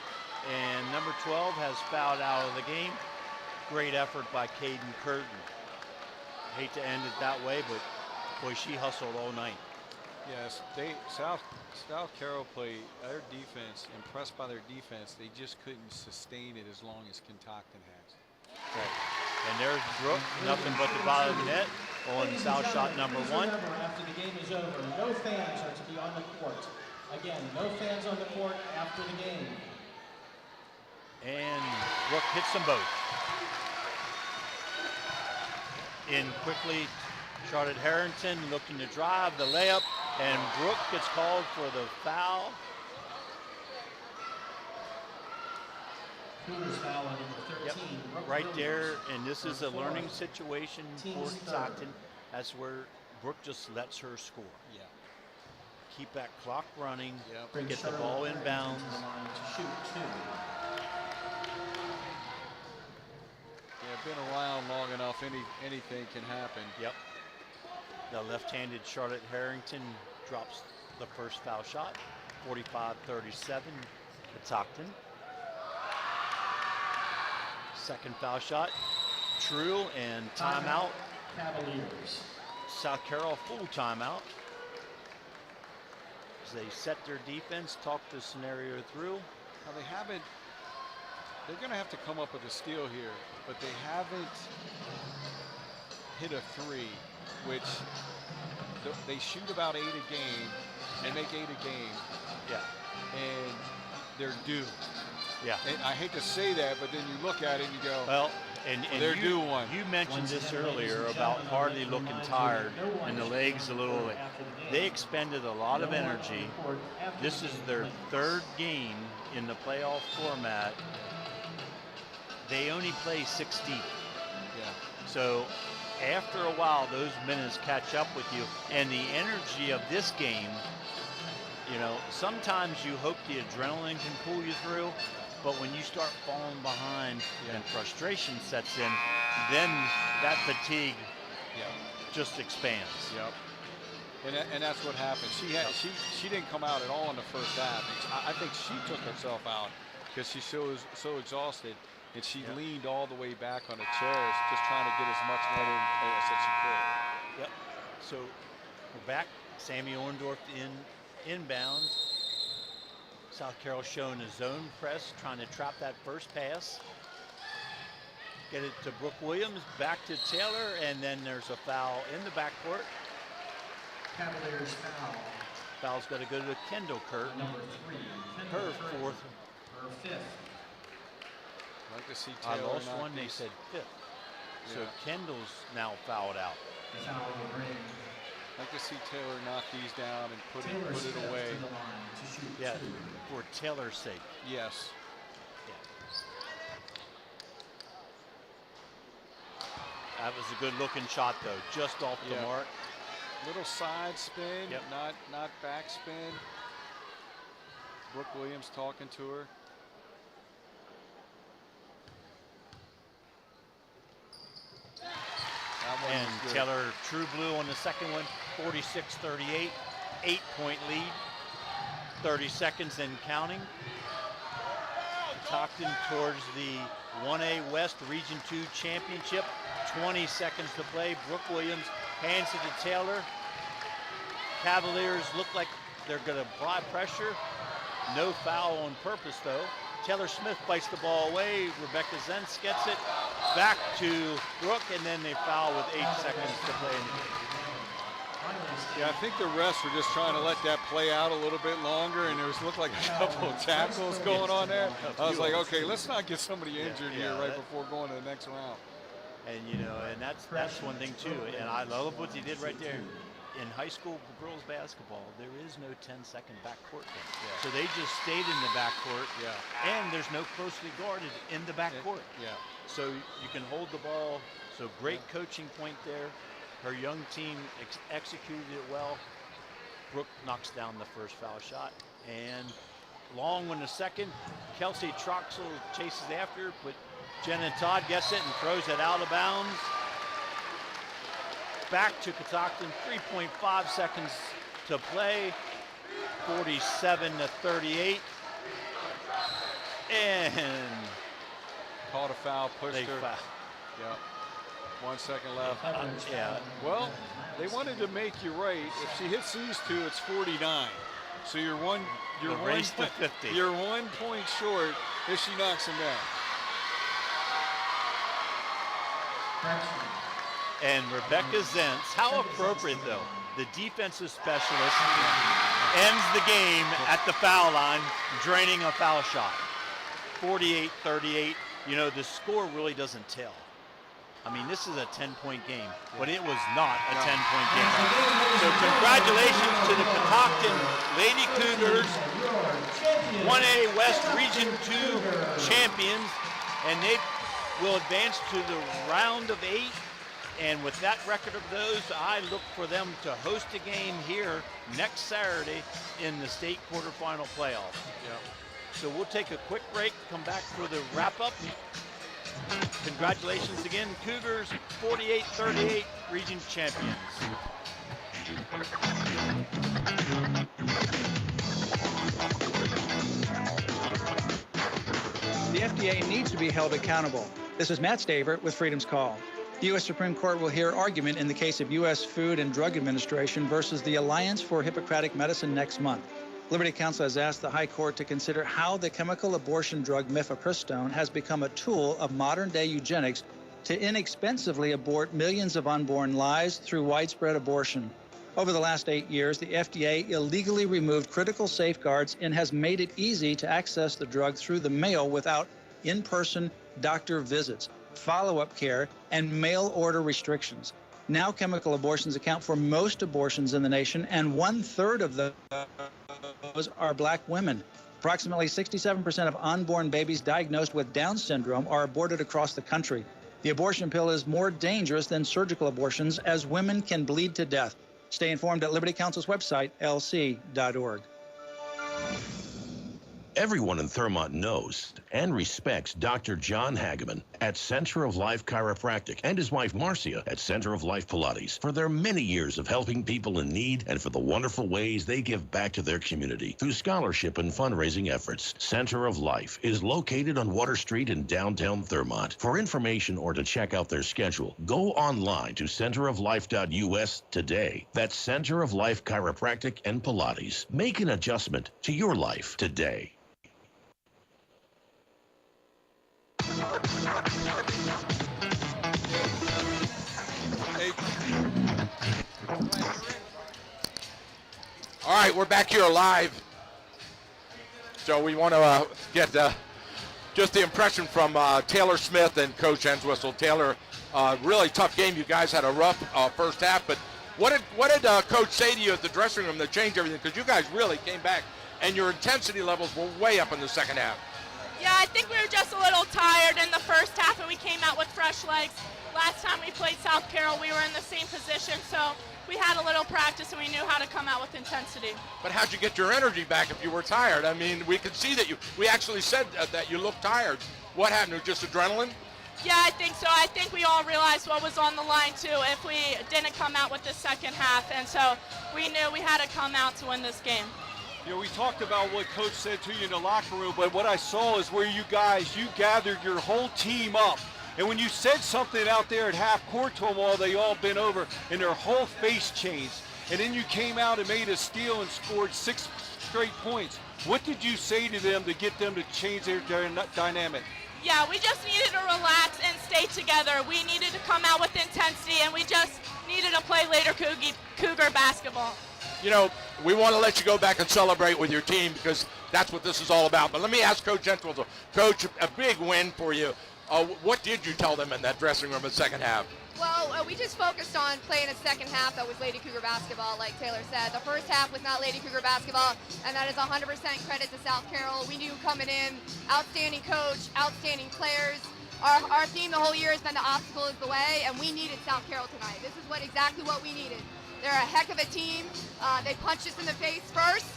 And number 12 has fouled out of the game. Great effort by Caden Curtin. Hate to end it that way, but boy, she hustled all night. Yes, South Carroll played their defense, impressed by their defense. They just couldn't sustain it as long as Catoctin has. Right. And there's Brooke, nothing but the bottom net on foul shot number 1. After the game is over, no fans are to be on the court. Again, no fans on the court after the game. And Brooke hits them both. In quickly, Charlotte Harrington looking to drive the layup, and Brooke gets called for the foul. Cougars foul on number 13. Yep, right there, and this is a learning situation for Stockton. That's where Brooke just lets her score. Yeah. Keep that clock running, Bring get the Charlotte ball Harrington inbounds. to the line to shoot 2. Yeah, been around long enough, anything can happen. Yep. The left-handed Charlotte Harrington drops the first foul shot, 45-37, Catoctin. Second foul shot, true, and timeout. Cavaliers. South Carroll full timeout. As they set their defense, talk the scenario through. Now they're going to have to come up with a steal here, but they haven't hit a 3, which they shoot about 8 a game. They make 8 a game. Yeah. And they're due. Yeah. And I hate to say that, but then you look at it and you go, well, and they're due one. You mentioned this earlier about Harley looking tired and the legs a little. They expended a lot of energy. This is their 3rd game in the playoff format. They only play 16. Yeah. So after a while, those minutes catch up with you, and the energy of this game. You know, sometimes you hope the adrenaline can pull you through, but when you start falling behind and frustration sets in, then that fatigue just expands. Yep. And that's what happened. She didn't come out at all in the first half. I think she took herself out because she's so exhausted, and she leaned all the way back on the chairs, just trying to get as much water as she could. Yep. So we're back. Sammy Orndorff inbounds. South Carroll showing a zone press, trying to trap that first pass. Get it to Brooke Williams, back to Taylor, and then there's a foul in the backcourt. Cavaliers foul. Foul's got to go to Kendall Curtin. Number 3. Her 4th. Her 5th. I'd like to see I Taylor lost one, they said 5th. So Kendall's now fouled out. The foul will bring. I'd like to see Taylor knock these down and put it away. To the line to shoot 2. Yeah, for Taylor's sake. Yes. That was a good looking shot though, just off the mark. Little side spin, not back spin. Brooke Williams talking to her. And Taylor True Blue on the second one, 46-38, 8-point lead. 30 seconds and counting. Catoctin towards the 1A West Region 2 Championship. 20 seconds to play. Brooke Williams hands it to Taylor. Cavaliers look like they're going to apply pressure. No foul on purpose, though. Taylor Smith bites the ball away. Rebecca Zentz gets it back to Brooke, and then they foul with 8 seconds to play in the game. Yeah, I think the refs were just trying to let that play out a little bit longer, and looked like a couple of tackles going on there. I was like, okay, let's not get somebody injured here right before going to the next round. And and that's one thing too. And I love what they did right there. In high school girls basketball, there is no 10-second backcourt thing. So they just stayed in the backcourt. And there's no closely guarded in the backcourt. So you can hold the ball. So great coaching point there. Her young team executed it well. Brooke knocks down the first foul shot. And long one the second. Kelsey Troxel chases after, but Jenna Todd gets it and throws it out of bounds. Back to Catoctin, 3.5 seconds to play. 47-38. And called a foul, pushed her. Foul. Yeah. 1 second left. Well, they wanted to make you right. If she hits these two, it's 49. So you're one point short if she knocks him down. And Rebecca Zentz, how appropriate though. The defensive specialist ends the game at the foul line, draining a foul shot. 48-38. The score really doesn't tell. I mean, this is a 10-point game, but it was not a 10-point game. So congratulations to the Catoctin Lady Cougars, 1A West Region 2 champions, and they will advance to the round of 8. And with that record of those, I look for them to host a game here next Saturday in the state quarterfinal playoff. So we'll take a quick break, come back for the wrap-up. Congratulations again, Cougars, 48-38 region champions. The FDA needs to be held accountable. This is Matt Stavert with Freedom's Call. The U.S. Supreme Court will hear argument in the case of U.S. Food and Drug Administration versus the Alliance for Hippocratic Medicine next month. Liberty Counsel has asked the High Court to consider how the chemical abortion drug mifepristone has become a tool of modern-day eugenics to inexpensively abort millions of unborn lives through widespread abortion. Over the last 8 years, the FDA illegally removed critical safeguards and has made it easy to access the drug through the mail without in-person doctor visits, follow-up care, and mail-order restrictions. Now chemical abortions account for most abortions in the nation, and 1/3 of those are black women. Approximately 67% of unborn babies diagnosed with Down syndrome are aborted across the country. The abortion pill is more dangerous than surgical abortions, as women can bleed to death. Stay informed at Liberty Counsel's website, lc.org. Everyone in Thurmont knows and respects Dr. John Hageman at Center of Life Chiropractic and his wife Marcia at Center of Life Pilates for their many years of helping people in need and for the wonderful ways they give back to their community through scholarship and fundraising efforts. Center of Life is located on Water Street in downtown Thurmont. For information or to check out their schedule, go online to centeroflife.us today. That's Center of Life Chiropractic and Pilates. Make an adjustment to your life today. All right, we're back here live. So we want to get just the impression from Taylor Smith and Coach Henswhistle. Taylor, really tough game. You guys had a rough first half, but what did Coach say to you at the dressing room to change everything? Because you guys really came back, and your intensity levels were way up in the second half. Yeah, I think we were just a little tired in the first half, and we came out with fresh legs. Last time we played South Carroll, we were in the same position, so we had a little practice, and we knew how to come out with intensity. But how'd you get your energy back if you were tired? I mean, we could see that we actually said that you looked tired. What happened? It was just adrenaline? Yeah, I think so. I think we all realized what was on the line, too, if we didn't come out with the second half, and so we knew we had to come out to win this game. You know, we talked about what Coach said to you in the locker room, but what I saw is where you gathered your whole team up. And when you said something out there at half court to them all, they all bent over and their whole face changed. And then you came out and made a steal and scored 6 straight points. What did you say to them to get them to change their dynamic? Yeah, we just needed to relax and stay together. We needed to come out with intensity, and we just needed to play later Cougar basketball. You know, we want to let you go back and celebrate with your team because that's what this is all about. But let me ask Coach Entwistle. Coach, a big win for you. What did you tell them in that dressing room in the second half? Well, we just focused on playing a second half that was Lady Cougar basketball, like Taylor said. The first half was not Lady Cougar basketball, and that is 100% credit to South Carroll. We knew coming in, outstanding coach, outstanding players. Our theme the whole year has been the obstacle is the way, and we needed South Carroll tonight. This is exactly what we needed. They're a heck of a team. They punched us in the face first,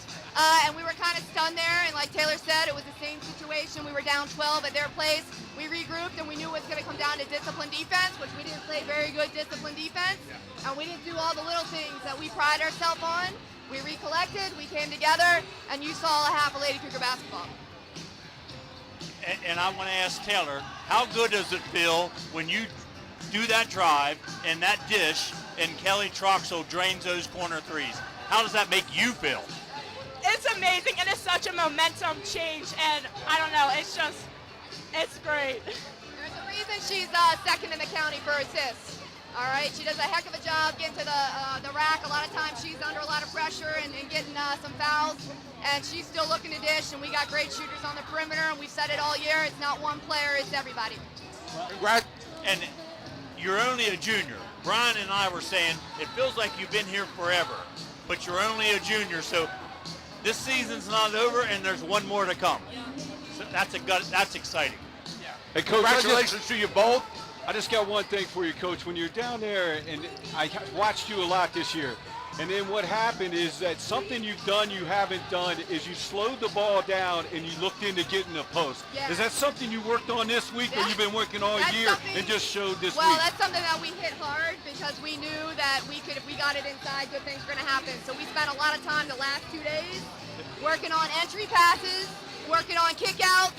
and we were kind of stunned there. And like Taylor said, it was the same situation. We were down 12 at their place. We regrouped, and we knew it was going to come down to disciplined defense, which we didn't play very good disciplined defense. And we didn't do all the little things that we pride ourselves on. We recollected, we came together, and you saw a half of Lady Cougar basketball. And I want to ask Taylor, how good does it feel when you do that drive and that dish and Kelly Troxell drains those corner threes? How does that make you feel? It's amazing, and it's such a momentum change, and I don't know, it's great. There's a reason she's second in the county for assists. All right, she does a heck of a job getting to the rack. A lot of times she's under a lot of pressure and getting some fouls, and she's still looking to dish, and we got great shooters on the perimeter, and we've said it all year. It's not one player, it's everybody. Congrats. And you're only a junior. Brian and I were saying it feels like you've been here forever, but you're only a junior, so this season's not over, and there's one more to come. So that's exciting. Hey, Coach, congratulations to you both. I just got one thing for you, Coach. When you're down there, and I watched you a lot this year, and then what happened is that something you've done you haven't done is you slowed the ball down and you looked into getting a post. Yeah. Is that something you worked on this week, or you've been working all year and just showed this Well, week? that's something that we hit hard because we knew that if we got it inside, good things were going to happen. So we spent a lot of time the last 2 days working on entry passes, working on kickouts,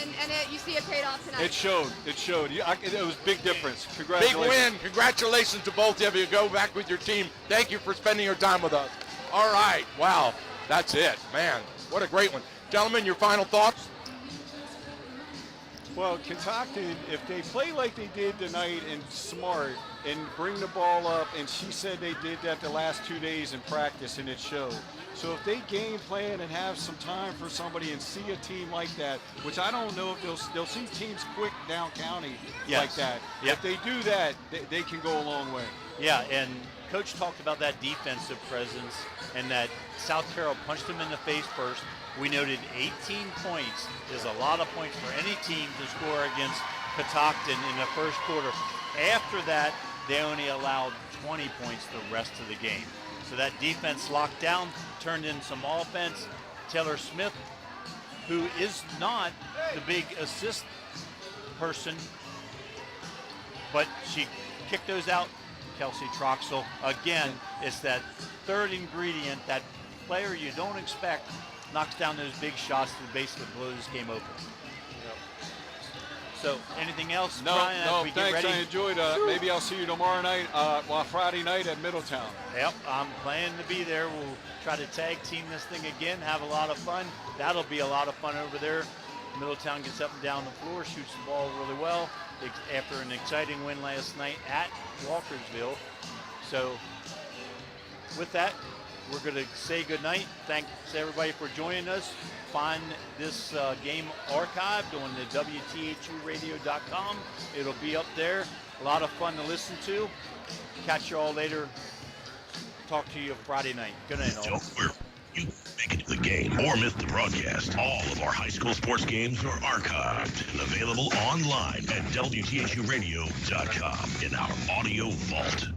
and you see it paid off tonight. It showed. It showed. It was a big difference. Congratulations. Big win. Congratulations to both of you. Go back with your team. Thank you for spending your time with us. All right. Wow. That's it. Man, what a great one. Gentlemen, your final thoughts? Well, Catoctin, if they play like they did tonight and smart and bring the ball up, and she said they did that the last 2 days in practice, and it showed. So if they game plan and have some time for somebody and see a team like that, which I don't know if they'll see teams quick down county like that. Yep. If they do that, they can go a long way. Yeah, and Coach talked about that defensive presence and that South Carroll punched them in the face first. We noted 18 points is a lot of points for any team to score against Catoctin in the first quarter. After that, they only allowed 20 points the rest of the game. So that defense locked down, turned in some offense. Taylor Smith, who is not the big assist person, but she kicked those out. Kelsey Troxell, again, it's that third ingredient, that player you don't expect, knocks down those big shots to basically blow this game open. So, anything else, Brian? No, we get thanks. ready? I enjoyed it. Maybe I'll see you tomorrow night, Friday night at Middletown. Yep, I'm planning to be there. We'll try to tag team this thing again, have a lot of fun. That'll be a lot of fun over there. Middletown gets up and down the floor, shoots the ball really well after an exciting win last night at Walkersville. So, with that, we're going to say goodnight. Thanks everybody for joining us. Find this game archived on the WTHUradio.com. It'll be up there. A lot of fun to listen to. Catch you all later. Talk to you Friday night. Good night, all. You make it to the game or miss the broadcast. All of our high school sports games are archived and available online at WTHUradio.com in our audio vault.